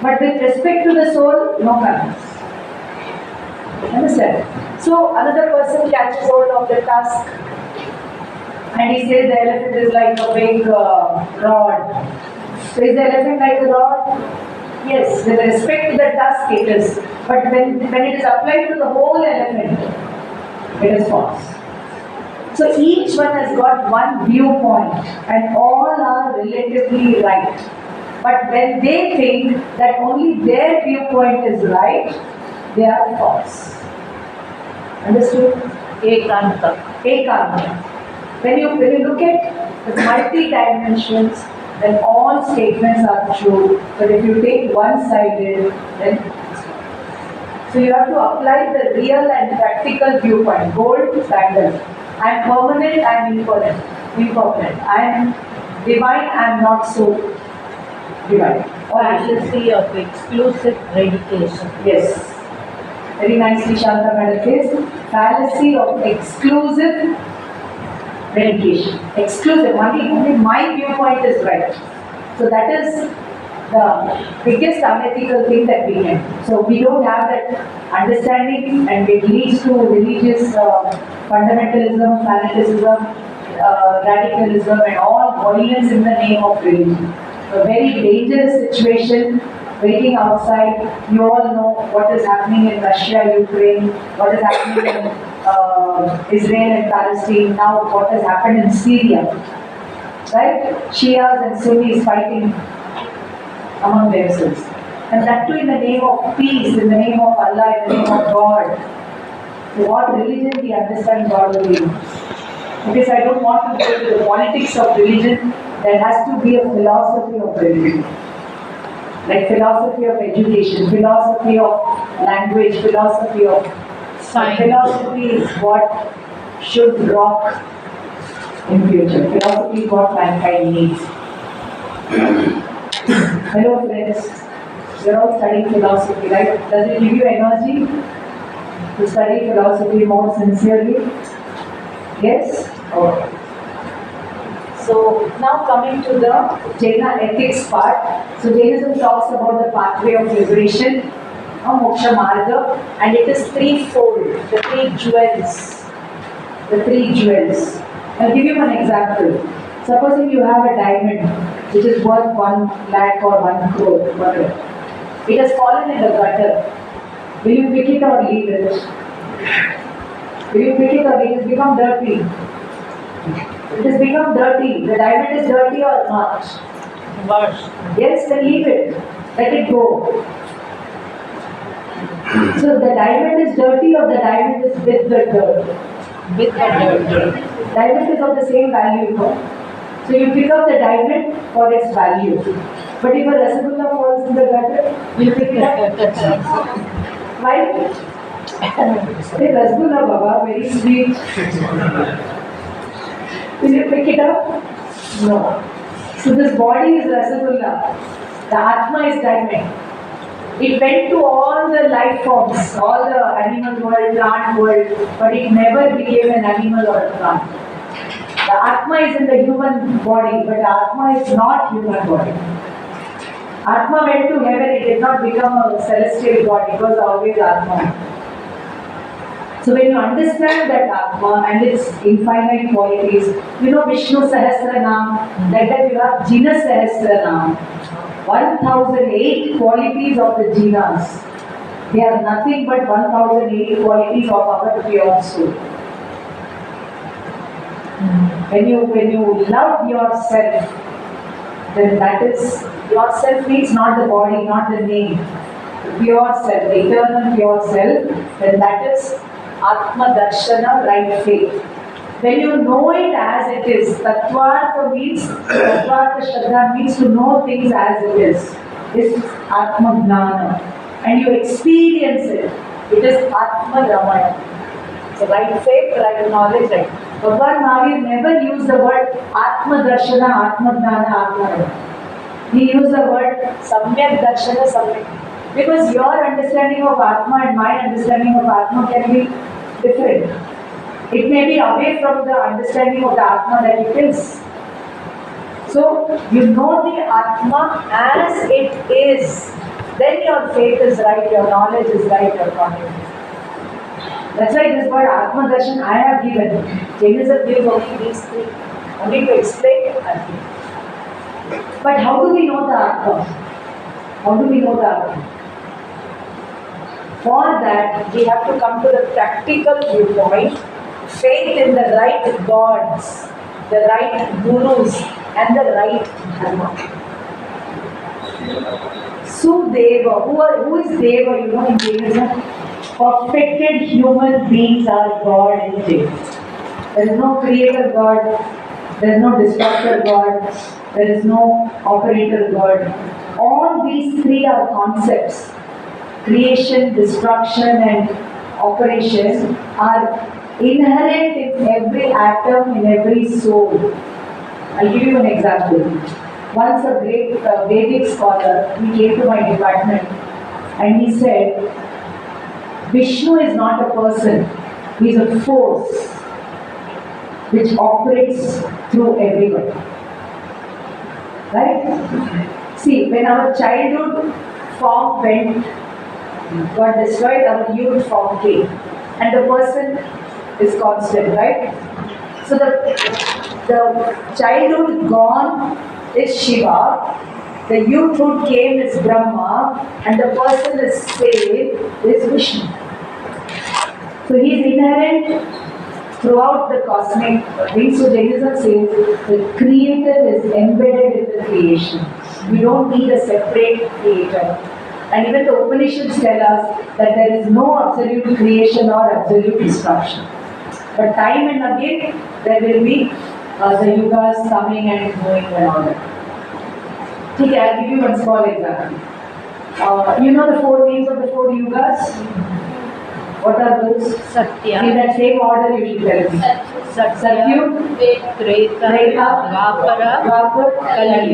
But with respect to the soul, no karmas. Understand? So another person catches hold of the tusk and he says the elephant is like a big rod. So is the elephant like a rod? Yes, with respect to the tusk it is. But when it is applied to the whole elephant, it is false. So each one has got one viewpoint and all are relatively right. But when they think that only their viewpoint is right, they are false. Understood? Ekanta. Ekanta. When you look at the multi-dimensions, then all statements are true. But if you take one-sided, then so you have to apply the real and practical viewpoint. Gold standard. I am permanent, I am impermanent. I am divine, I am not so divine. Fallacy of exclusive predication. Yes. Very nicely Shanta Madam says, fallacy of exclusive predication. Exclusive, only my viewpoint is right. So that is the biggest unethical thing that we can do. So we don't have that understanding and it leads to religious fundamentalism, fanaticism, radicalism and all violence in the name of religion. A very dangerous situation waiting outside. You all know what is happening in Russia, Ukraine, what is happening in Israel and Palestine, now what has happened in Syria. Right? Shias and Sunnis fighting among themselves. And that too in the name of peace, in the name of Allah, in the name of God. So what religion we understand God will be? Because I don't want to go to the politics of religion. There has to be a philosophy of religion. Like philosophy of education, philosophy of language, philosophy of Science. philosophy is what should rock in future. Philosophy is what mankind needs. Hello friends, you're all studying philosophy, right? Does it give you energy to study philosophy more sincerely? Yes? Okay. So now coming to the Jaina ethics part. So Jainism talks about the pathway of liberation, moksha marga, and it is threefold, the three jewels. The three jewels. I'll give you one example. Supposing you have a diamond which is worth 1 lakh or 1 crore, whatever. It has fallen in the gutter. Will you pick it or leave it? Will you pick it or leave it? It has become dirty. It has become dirty. The diamond is dirty or not? Wash. Yes, then leave it. Let it go. So the diamond is dirty or the diamond is with the dirt? With the dirt. Diamond is of the same value, no? So you pick up the diamond for its value. But if a Rasgulla falls in the gutter, you pick it up. Why? Hey, Rasgulla Baba, very sweet. Will you pick it up? No. So this body is Rasgulla. The Atma is diamond. It went to all the life forms, all the animal world, plant world, but it never became an animal or a plant. The Atma is in the human body, but the Atma is not human body. Atma went to heaven, it did not become a celestial body, it was always Atma. So when you understand that Atma and its infinite qualities, you know Vishnu Sahasranam, like that you have Jina Sahasranam. 1008 qualities of the Jinas. They are nothing but 1008 qualities of our pure soul. When you love yourself, then that is, yourself means not the body, not the name. The pure self, the eternal pure self, then that is Atma Darshana, right faith. When you know it as it is, Tattvartha Shraddha means to know things as it is. It's Atma Gnana. And you experience it. It is Atma Ramana. So right faith, right knowledge, right. Bhagavan Mahavir never used the word Atma Darshana, Atma Gnana, Atma Ramana. He used the word Samyak Darshana, Samyak. Because your understanding of Atma and my understanding of Atma can be different. It may be away from the understanding of the Atma that it is. So, you know the Atma as it is. Then your faith is right, your knowledge is right, your confidence. That's why this word Atma Darshan I have given. Jainism gives only these three. Only to explain Atma. But how do we know the Atma? How do we know the Atma? For that, we have to come to the practical viewpoint. Faith in the right gods, the right gurus, and the right dharma. Sudeva, who is Deva, you know, in Jainism? Perfected human beings are God in Jainism. There is no creator God, there is no destructor God, there is no operator God. All these three are concepts. Creation, destruction, and operation are inherent in every atom, in every soul. I'll give you an example. Once a great Vedic scholar, he came to my department and he said, Vishnu is not a person, he is a force which operates through everyone. Right? See, when our childhood form got destroyed, our youth form came. And the person is constant, right? So the childhood gone is Shiva, the youthhood came is Brahma, and the person is saved is Vishnu. So he is inherent throughout the cosmic things. So Jainism says the creator is embedded in the creation. We don't need a separate creator. And even the Upanishads tell us that there is no absolute creation or absolute destruction. But time and again, there will be the yugas coming and going and all that. Okay, I'll give you one small example. You know the 4 names of the 4 yugas? What are those? Satya, In that same order, you should tell me. Satyug, Treta, Treta, Dwapara, Dwapar, Kali.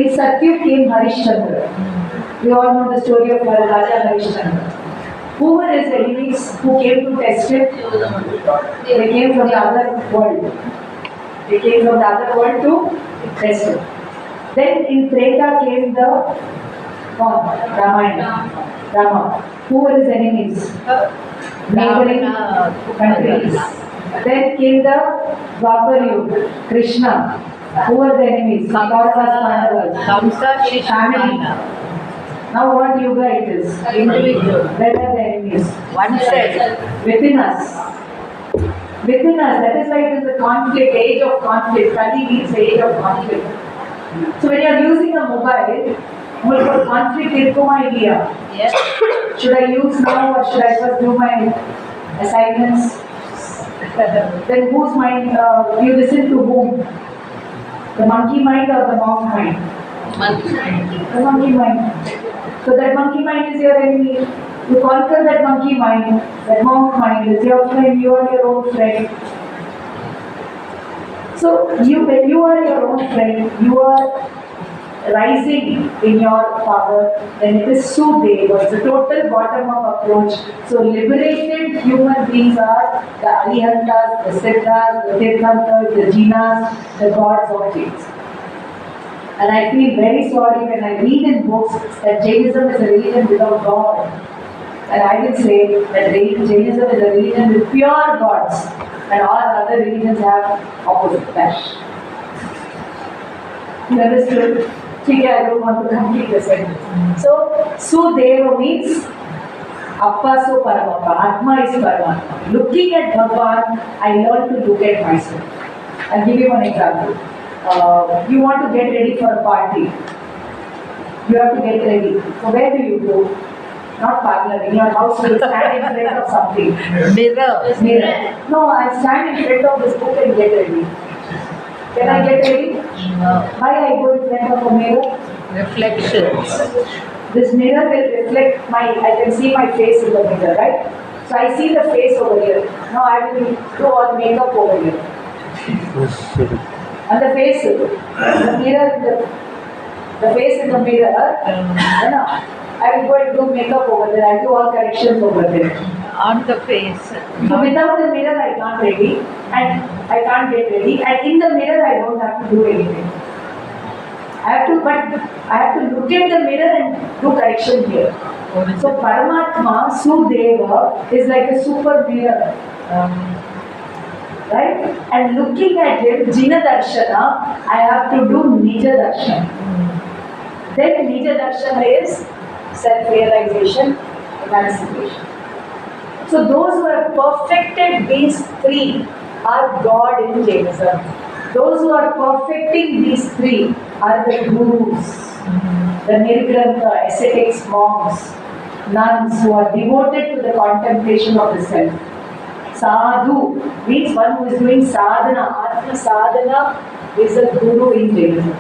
In Satyug came Harishchandra. We all know the story of Raja Harishchandra. Who were his enemies who came to test him? They came from the other world. They came from the other world to test him. Then in Treta came the Ramayana. Rama. Who were his enemies? Neighboring countries. Then came the Dwapar Yuga, Krishna. Who were the enemies? Kauravas, Pandavas. Kamsa, Family. Shishmana. Now what yuga it is? Individual. Where are the enemies? One self. Within us. Within us. That is why it is the conflict, age of conflict. Kali means age of conflict. So when you are using a mobile, multiple conflict இருக்குமா இல்லையா? Yes. Should I use now or should I first do my assignments? Then whose mind, you listen to whom? The monkey mind or the monk mind? The monkey mind. So that monkey mind is your enemy. You conquer that monkey mind. That monk mind is your friend. You are your own friend. So when you are your own friend, you are rising in your power, then it is Sudeva. It's a total bottom-up approach. So liberated human beings are the Arihantas, the Siddhas, the Tirthantas, the Jinas, the gods of things. And I feel very sorry when I read in books that Jainism is a religion without God. And I will say that Jainism is a religion with pure gods, and all other religions have opposite flesh. You understood? Okay, I don't want to complete the sentence. So, Sudeva means Appa so Paramatma. Atma is Paramatma. Looking at Bhagavan, I learned to look at myself. I'll give you one example. You want to get ready for a party. You have to get ready. So where do you go? Not parlor. In your house, you stand in front of something. Mirror. Mirror. No, I stand in front of this book and get ready. Can I get ready? No. Why I go in front of a mirror? Reflections. This mirror will reflect I can see my face in the mirror, right? So I see the face over here. Now I will do all makeup over here. And the face, the mirror, the face in the mirror, I will go and do makeup over there. I do all corrections over there. On the face. So without the mirror, I can't ready, and I can't get ready. And in the mirror, I don't have to do anything. I have to look at the mirror and do correction here. So Paramatma, Sudeva, is like a super mirror. Right? And looking at him, Jina Darshana, I have to do Nija Darshana. Then Nija Darshana is self-realization, emancipation. So those who have perfected these 3 are God in Jainism. Those who are perfecting these 3 are the gurus, the nirgrantha, ascetics, monks, nuns who are devoted to the contemplation of the self. Sadhu means one who is doing sadhana. Atma sadhana is a guru in Jainism.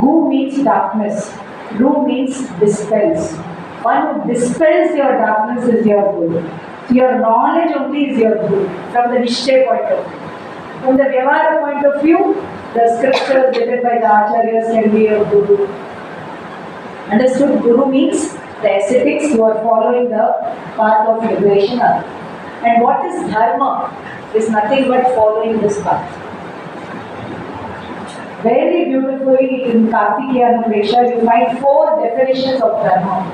Gu means darkness. Ru means dispels. One who dispels your darkness is your guru. Your knowledge only is your guru from the Nishchay point of view. From the Vyavahara point of view, the scriptures written by the Acharyas can be your guru. Understood? Guru means the ascetics who are following the path of liberation. And what is dharma? Is nothing but following this path. Very beautifully in Kartikeya Anupresha, you find 4 definitions of dharma.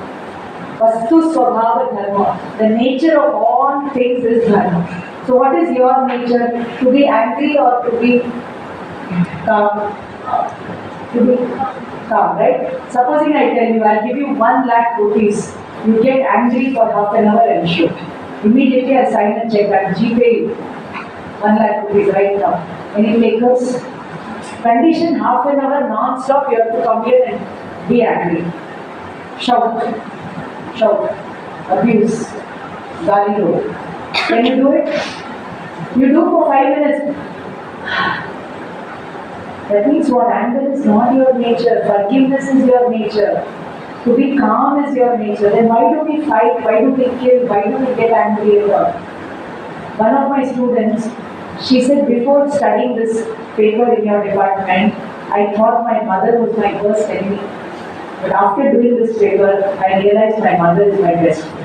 Vastu Swabhava Dharma. The nature of all things is dharma. So what is your nature? To be angry or to be calm? To be calm, right? Supposing I tell you, I'll give you 1 lakh rupees. You get angry for half an hour and shoot. Immediately I sign a check and GPay you 1 lakh rupees right now. Any takers? Condition half an hour non-stop, you have to come here and be angry. Shout, abuse, gari roll. Can you do it? You do for 5 minutes. That means what? Anger is not your nature. Forgiveness is your nature. To be calm is your nature. Then why do we fight? Why do we kill? Why do we get angry at all? One of my students, she said, before studying this paper in your department, I thought my mother was my worst enemy. But after doing this paper, I realized my mother is my best friend.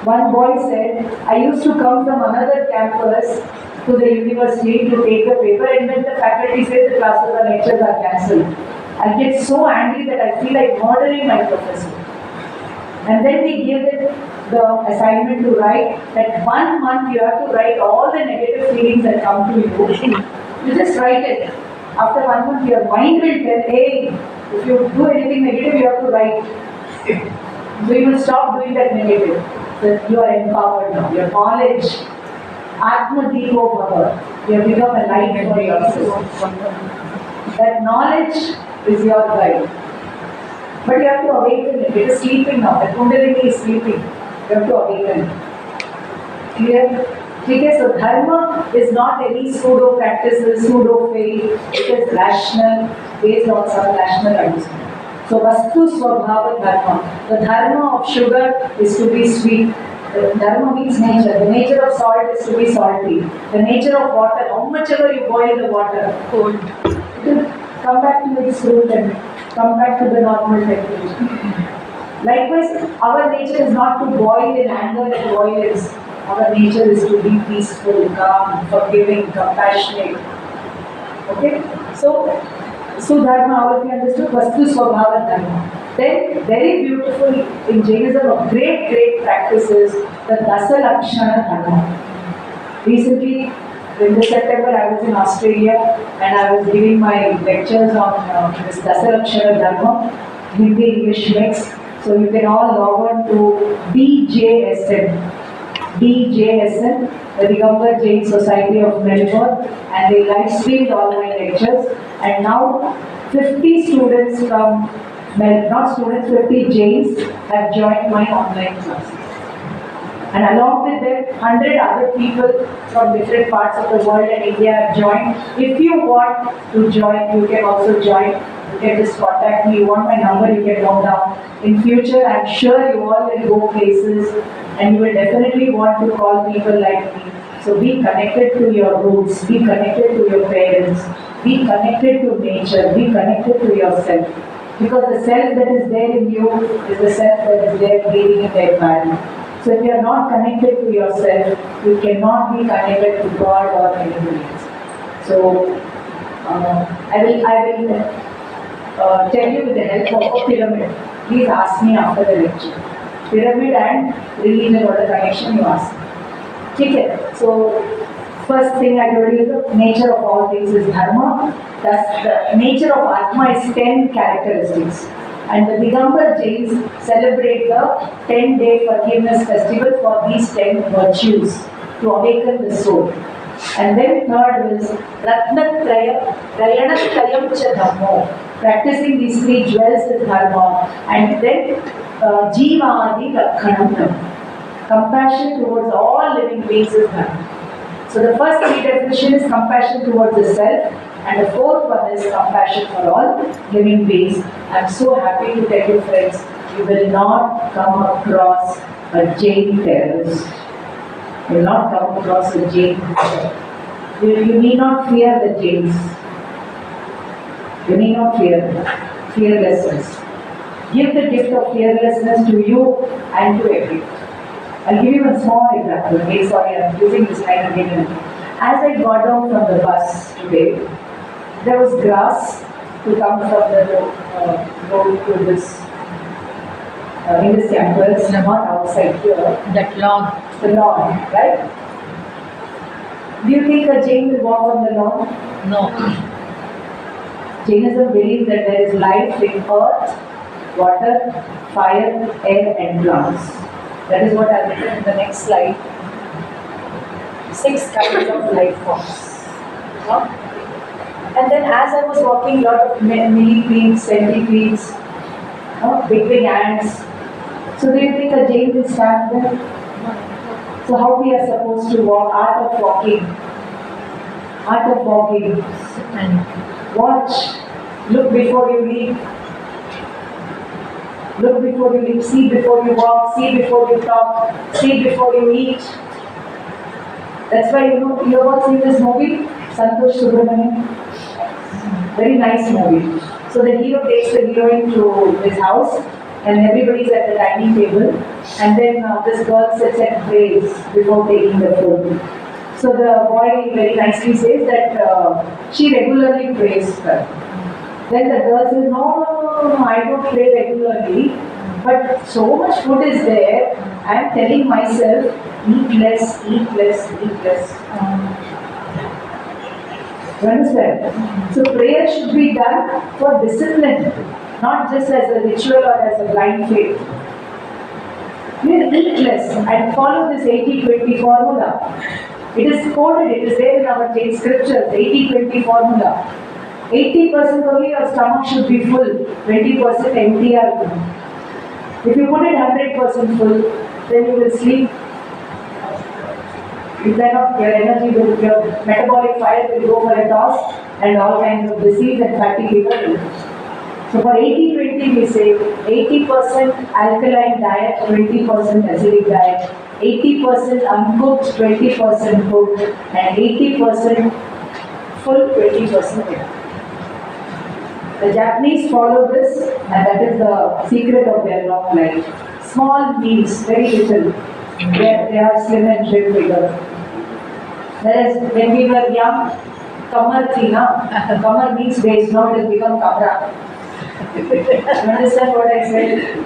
One boy said, I used to come from another campus to the university to take the paper, and when the faculty says the classes or lectures are cancelled, I get so angry that I feel like murdering my professor. And then we give it the assignment to write that 1 month you have to write all the negative feelings that come to you. You just write it. After 1 month, your mind will tell, hey, if you do anything negative, you have to write. So you will stop doing that negative. So you are empowered now. Your knowledge, Atma Deepo Bhava, you have become a light for yourself. That knowledge is your guide. But you have to awaken it. It is sleeping now. The Kundalini is sleeping. You have to awaken it. Clear? Okay, so dharma is not any pseudo practices, pseudo faith. It is rational, based on some rational understanding. So vastu swabhava dharma. The dharma of sugar is to be sweet. The dharma means nature. The nature of salt is to be salty. The nature of water, how much ever you boil the water, cold, it will come back to its root and come back to the normal temperature. Likewise, our nature is not to boil in anger and violence. Our nature is to be peaceful, calm, forgiving, compassionate. Okay? So dharma, all of you understood? Vastu Swabhava Dharma. Then, very beautiful in Jainism, a great practice is the Dasa Lakshana Dharma. Recently, in this September, I was in Australia and I was giving my lectures on this Dasa Lakshana Dharma, Hindi English mix. So you can all log on to DJSN, the Digambar Jain Society of Melbourne, and they live streamed all my lectures. And now 50 students from, not students, 50 Jains have joined my online classes. And along with them, 100 other people from different parts of the world and India have joined. If you want to join, you can also join. You can just contact me. You want my number, you can note down. In future, I'm sure you all will go places and you will definitely want to call people like me. So be connected to your roots, be connected to your parents, be connected to nature, be connected to yourself. Because the self that is there in you is the self that is there breathing in the environment. So if you are not connected to yourself, you cannot be connected to God or anybody else. So I will tell you with the help of a pyramid. Please ask me after the lecture. Pyramid and religion or the connection, you ask me. Okay. So first thing I told you is the nature of all things is dharma. Thus the nature of Atma is 10 characteristics. And the Digambar Jains celebrate the 10-day forgiveness festival for these 10 virtues to awaken the soul. And then third is Ratnatraya, Trayanatrayam cha dhammo, practicing these 3 jewels is dharma. And then Jivadi Rakhanam, compassion towards all living beings is dharma. So the first 3 definition is compassion towards the self. And the fourth one is compassion for all living beings. I'm so happy to tell you, friends, you will not come across a Jain terrorist. You will not come across a Jain terrorist. You need not fear the Jains. You need not fear them. Fearlessness. Give the gift of fearlessness to you and to everyone. I'll give you a small example. Okay, sorry, I'm using this line again and again. As I got down from the bus today, there was grass to come from the road to this, in this campus, not outside here. That lawn. The lawn, right? Do you think a Jain will walk on the lawn? No. Jainism believes that there is life in earth, water, fire, air and plants. That is what I'll written in the next slide. 6 kinds of life forms. No? And then as I was walking, lot of millipedes, centipedes, big ants. So do you think a Jain will stand there? So how we are supposed to walk, art of walking. Art of walking. Watch, look before you leap. Look before you leap, see before you walk, see before you talk, see before you eat. That's why you have all seen this movie, Santosh Subramanian. Very nice movie. So the hero takes the heroine to his house and everybody's at the dining table and then this girl sits and prays before taking the food. So the boy very nicely says that she regularly prays her. Then the girl says, no, I don't pray regularly, but so much food is there, I am telling myself, eat less, eat less, eat less. You understand? So prayer should be done for discipline, not just as a ritual or as a blind faith. You eat less and follow this 80-20 formula. It is quoted, it is there in our Jain scriptures, 80-20 formula. 80% only your stomach should be full, 20% empty or full. If you put it 100% full, then you will sleep. You cannot, your energy will, your metabolic fire will go for a toss and all kinds of disease and fatty liver. So for 80-20 we say 80% alkaline diet, 20% acidic diet, 80% uncooked, 20% cooked, and 80% full, 20%. The Japanese follow this, and that is the secret of their long life. Small meals, very little. They are slim and trim figure. Whereas when we were young, kamar thi na. Kamar means waist, now it has become kamra. You understand what I said?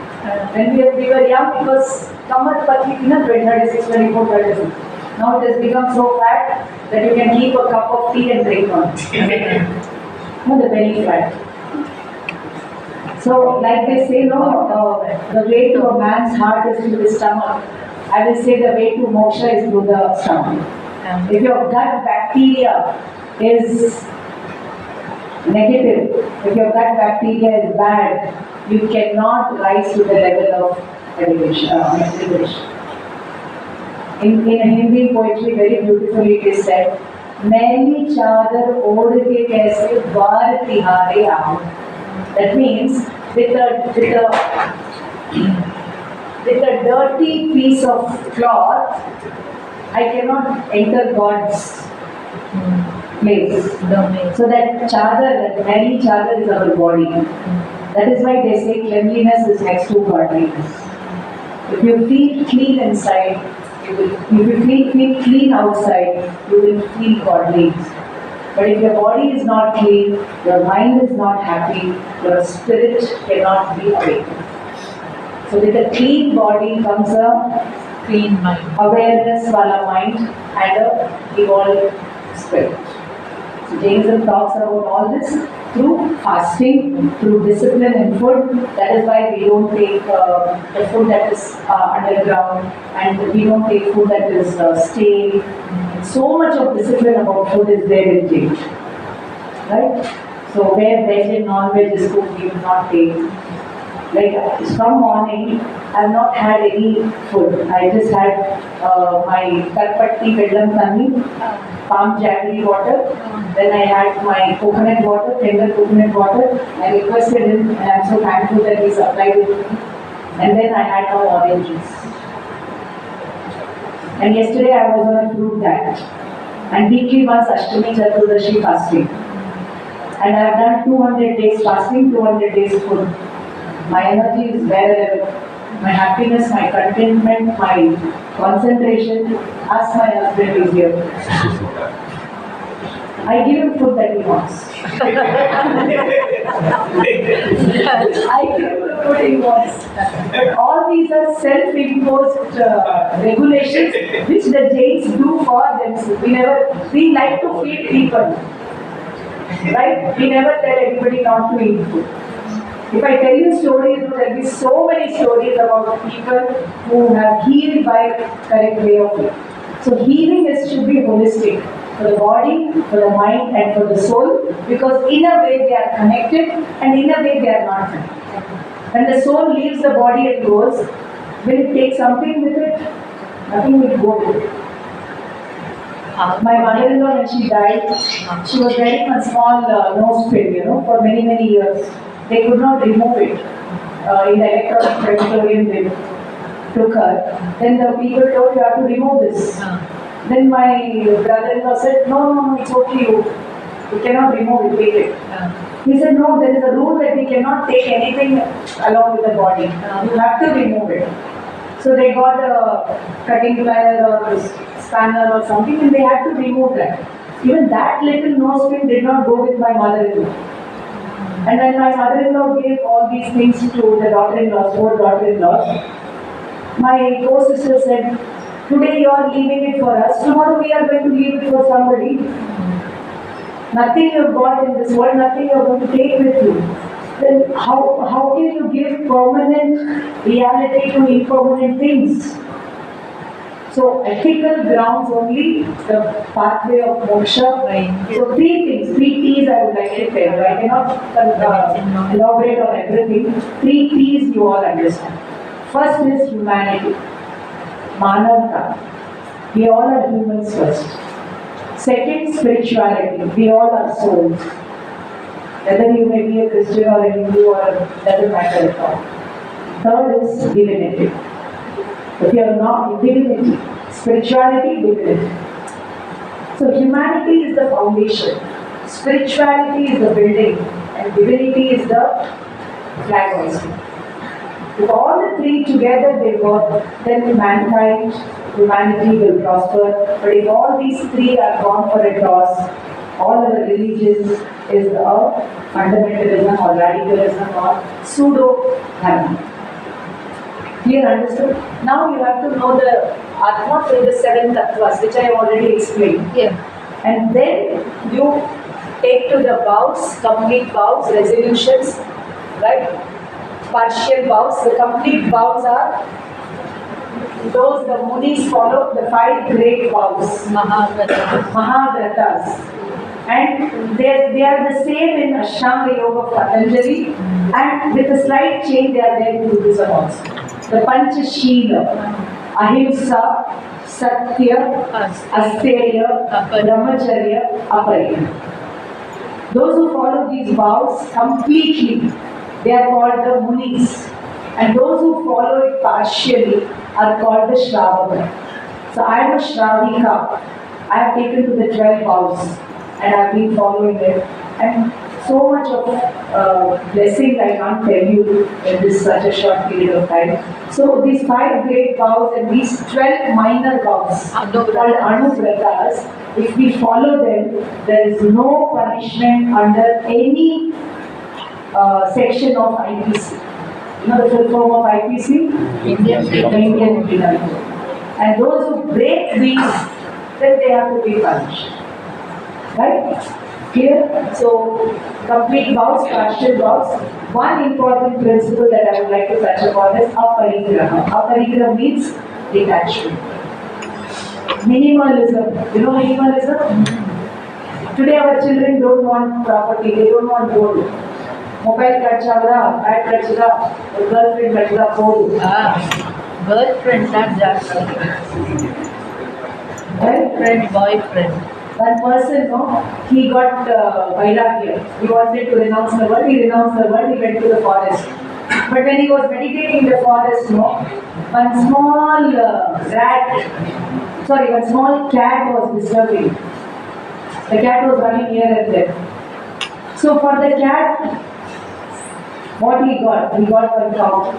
When we were young, it was kamar patli thi na, 36, 24, 36. Now it has become so fat that you can keep a cup of tea and drink on it. No, the belly fat. So, like they say, the way to a man's heart is through his stomach. I will say the way to moksha is through the stomach. If your gut bacteria is negative, if your gut bacteria is bad, you cannot rise to the level of elevation. In a Hindi poetry, very beautifully it is said, "Maini chadar ओढ़ के कैसे द्वार तिहारे आओ." That means with a dirty piece of cloth, I cannot enter God's place. So that chadar, that many chadar is our body. That is why they say cleanliness is next to godliness. If you feel clean inside, if you feel clean outside, you will feel godly. But if your body is not clean, your mind is not happy, your spirit cannot be awakened. So with a clean body comes a Clean mind. awareness wala mind and a evolved spirit. So Jainism talks about all this through fasting, through discipline in food. That is why we don't take the food that is underground, and we don't take food that is stale. So much of discipline about food is there in Jain. Right? So where veg and non-veg is cooked, we will not take. Like from morning, I have not had any food. I just had my karpatti bellam thanni, palm jaggery water. Then I had my coconut water, tender coconut water. I requested him, and I am so thankful that he supplied it to me. And then I had my orange juice. And yesterday I was on a fruit diet. And weekly once Ashtami Chaturdashi fasting. And I have done 200 days fasting, 200 days food. My energy is wherever. My happiness, my contentment, my concentration. Ask my husband is here. I give him food that he wants. I give him the food he wants. But all these are self-imposed regulations which the Jains do for themselves. We like to feed people. Right? We never tell anybody not to eat food. If I tell you stories, there will be so many stories about people who have healed by correct way of it. So healing should be holistic for the body, for the mind, and for the soul, because in a way they are connected, and in a way they are not connected. When the soul leaves the body and goes, will it take something with it? Nothing will go with it. My mother-in-law, when she died, she was wearing a small nose pin, for many, many years. They could not remove it. In the electronic crematorium, they took her. Then the people told, you have to remove this. Then my brother-in-law said, no, it's okay, you cannot remove it, take it. He said, no, there is a rule that we cannot take anything along with the body. You have to remove it. So they got a cutting plier or spanner or something and they had to remove that. Even that little nose pin did not go with my mother-in-law. And when my mother-in-law gave all these things to the daughter-in-laws, 4 daughter-in-laws, my co-sister said, today you are leaving it for us, tomorrow we are going to leave it for somebody. Nothing you have got in this world, nothing you are going to take with you. Then how can you give permanent reality to impermanent things? So ethical grounds only, the pathway of moksha. Right. So 3 things, 3 T's I would like to tell. I cannot elaborate on everything. 3 T's you all understand. First is humanity. Manavta. We all are humans first. Second, spirituality. We all are souls. Whether you may be a Christian or a Hindu or doesn't matter at all. Third is divinity. If you are not divinity, spirituality, divinity. So humanity is the foundation, spirituality is the building, and divinity is the flag hoisting. If all the 3 together they work, then mankind, humanity will prosper. But if all these 3 are gone for a toss, all other religions is a fundamentalism or radicalism or pseudo-dharma. Clear, understood? Now you have to know the Atma through the 7 tattvas, which I have already explained. Yeah. And then you take to the vows, complete vows, resolutions, right? Partial vows. The complete vows are those the Munis follow, the 5 great vows. Mahavratas. And they are the same in Ashtanga Yoga of Patanjali, and with a slight change they are there in Buddhism also. The Panchashila, Ahimsa, Satya, Asteya, Brahmacharya, Aparina. Those who follow these vows completely, they are called the Munis. And those who follow it partially are called the Shravaka. So I am a Shravika. I have taken to the 12 vows and I have been following it. And so much of blessing I can't tell you in this such a short period of time. So these 5 great vows and these 12 minor vows called Anubratas, if we follow them, there is no punishment under any section of IPC. You know the full form of IPC? Indian Penal Code. And those who break these, then they have to be punished. Right? Clear? So, complete vows, partial vows. One important principle that I would like to touch upon is aparigraha. Aparigraha means detachment. Minimalism. You know minimalism? Today our children don't want property, they don't want gold. Mobile kachadra, pad kachadra, girlfriend kachadra, phone. Girlfriend, not just girlfriend, boyfriend. One person, he got vairagya. He wanted to renounce the world. He renounced the world. He went to the forest. But when he was meditating in the forest, one small one small cat was disturbing. The cat was running here and there. So for the cat, what he got? He got one cow.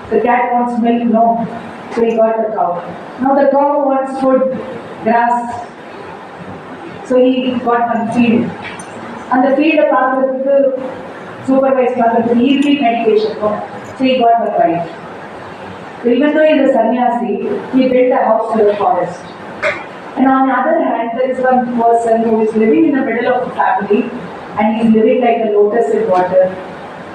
The cat wants milk, no. So he got the cow. Now the cow wants food, grass. So he got one field. And the field of the supervised Pathaka, he did meditation. So he got one wife. So even though he is a sannyasi, he built a house in the forest. And on the other hand, there is one person who is living in the middle of the family and he is living like a lotus in water.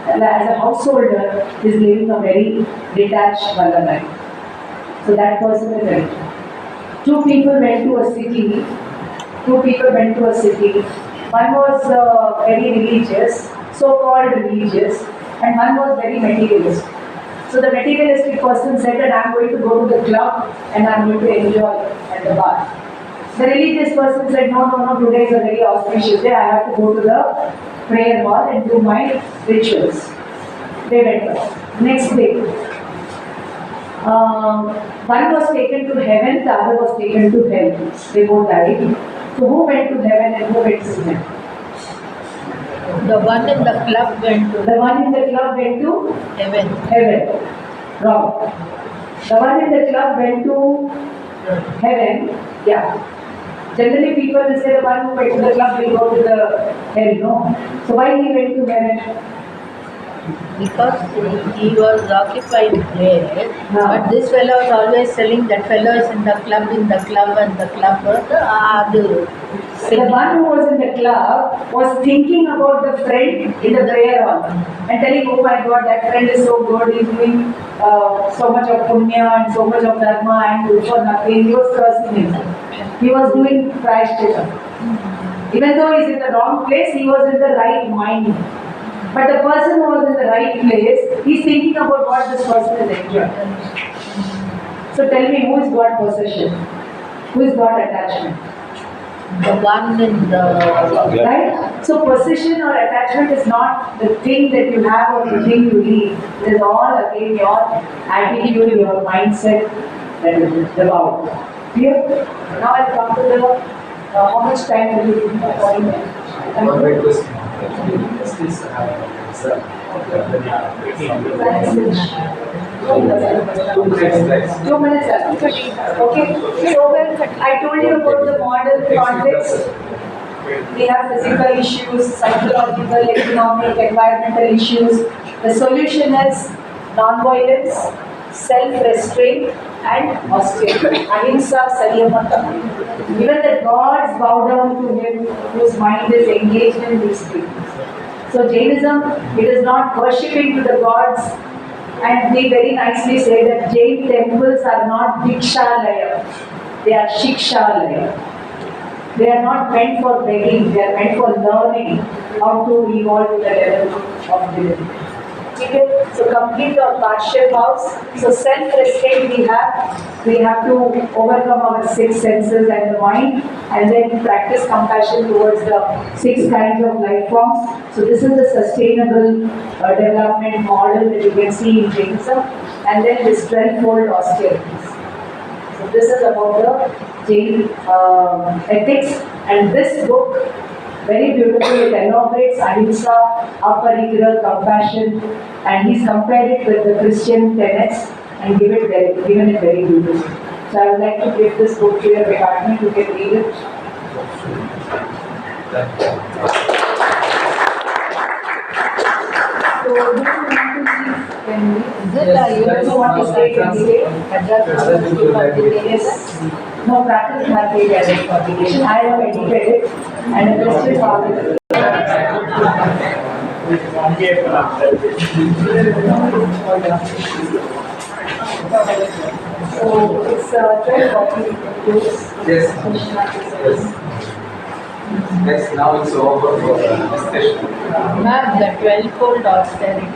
And as a householder, he is living a very detached life. So that person is right. 2 people went to a city. One was very religious, so-called religious, and one was very materialist. So the materialistic person said that I'm going to go to the club and I'm going to enjoy at the bar. The religious person said, no, today is a very auspicious day. I have to go to the prayer hall and do my rituals. They went off. Next day, one was taken to heaven, the other was taken to hell. They both died. So who went to heaven and who went to hell? The one in the club went to The one in the club went to heaven. heaven. Wrong. The one in the club went to heaven. Yeah. Generally people will say the one who went to the club will go to the hell. No. So why he went to heaven? Because he was occupied there. But this fellow was always telling that fellow is in the club, and the club was the other. The one who was in the club was thinking about the friend in the prayer hall and telling, oh my God, that friend is so good, he's doing so much of punya and so much of dharma and good for nothing. He was cursing himself. He was doing prayaschitta. Even though he's in the wrong place, he was in the right mind. But the person who was in the right place, he's thinking about what this person is enjoying. So tell me, who is got possession? Who is got attachment? The one in the Right? So possession or attachment is not the thing that you have or the thing you leave. It is all again your attitude, your mindset that is about. Clear? Now I'll come to the how much time will you think for One great question. Justice sir. Two minutes. 2 minutes left. Okay. So I told you about the model context. We have physical issues, psychological, economic, environmental issues. The solution is non-violence, self-restraint, and austerity. Ahimsa, Saryamata. Even the gods bow down to him whose mind is engaged in these things. So Jainism, it is not worshipping to the gods, and they very nicely say that Jain temples are not Dikshalaya, they are Shikshalaya. They are not meant for begging, they are meant for learning how to evolve to the level of divinity. Okay? So complete or partial vows. So self-restraint we have to overcome our 6 senses and the mind, and then practice compassion towards the 6 kinds of life forms. So this is the sustainable development model that you can see in Jainism, and then this 12-fold austerities. So this is about the Jain ethics, and this book very beautifully it elaborates ahimsa, aparigraha, compassion, and he's compared it with the Christian tenets and given it very beautifully. So I would like to give this book to your department. You can read it. So do you want to leave? Can we? Is it You want to stay? Can we stay? Yes. No, practice has publication. I have edited it and adjusted all the So it's 12:40. Yes. Yes, now it's over for discussion. ma'am, the 12-fold austerity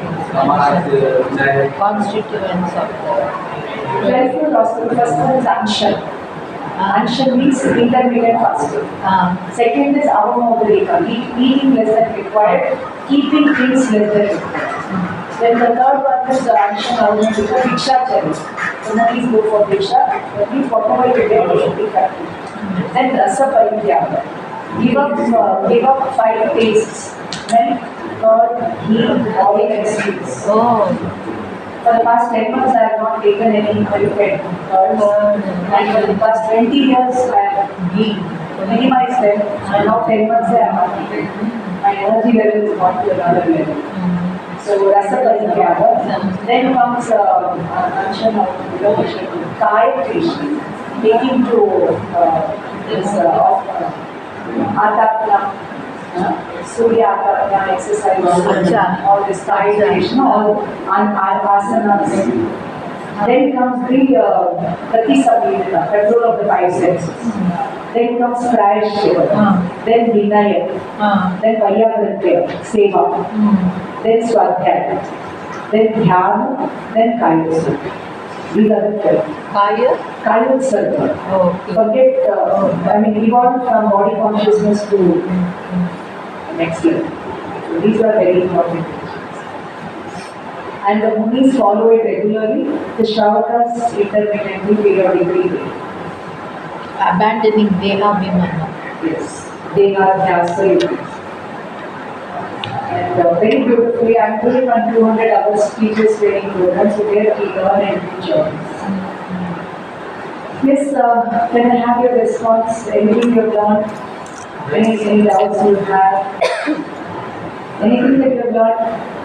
constituents of the 12th also, the first one is Anshan. Anshan means intermittent fasting. Second is Avamodrika, eating less than required, keeping things less than required. Then the third one is Anshan Avamodrika, Dikshachari. So now please go for Diksha, at least whatever you get, you should be practiced. Then Rasa Parityaga. Give up 5 tastes: milk, curd, ghee, oil, and sweets. Oh, For the past 10 months, I have not taken any milk and curds. And for the past 20 years, I have minimized them. And now 10 months, I have not taken. My energy level is gone to another level. So, Rasa Parityaga. Then comes Anshan of Kaya Krishna, taking to this Atapna, Surya Atapna exercise, all this Kaya Krishna, all asanas. Then comes the Pratisamvedana, control of the 5 senses. Then comes Prayaschitta, then Vinaya, then Vayavrantya, Seva, then Swadhyaya. then Dhyana, then Kaya. These are the 12. Kaya? Kaya Sarva. Okay. Forget, evolve from body consciousness to next level. So these are very important. And the Munis follow it regularly, the Shravakas intermittently, periodically. Abandoning Deha Vimana. Yes, they are Vyasa. And very beautifully, I'm doing on 200 hours teachers training program, so there we learn and teach all. Yes, can I have your response? Anything you've learned? Any doubts you have? Anything that you've learned?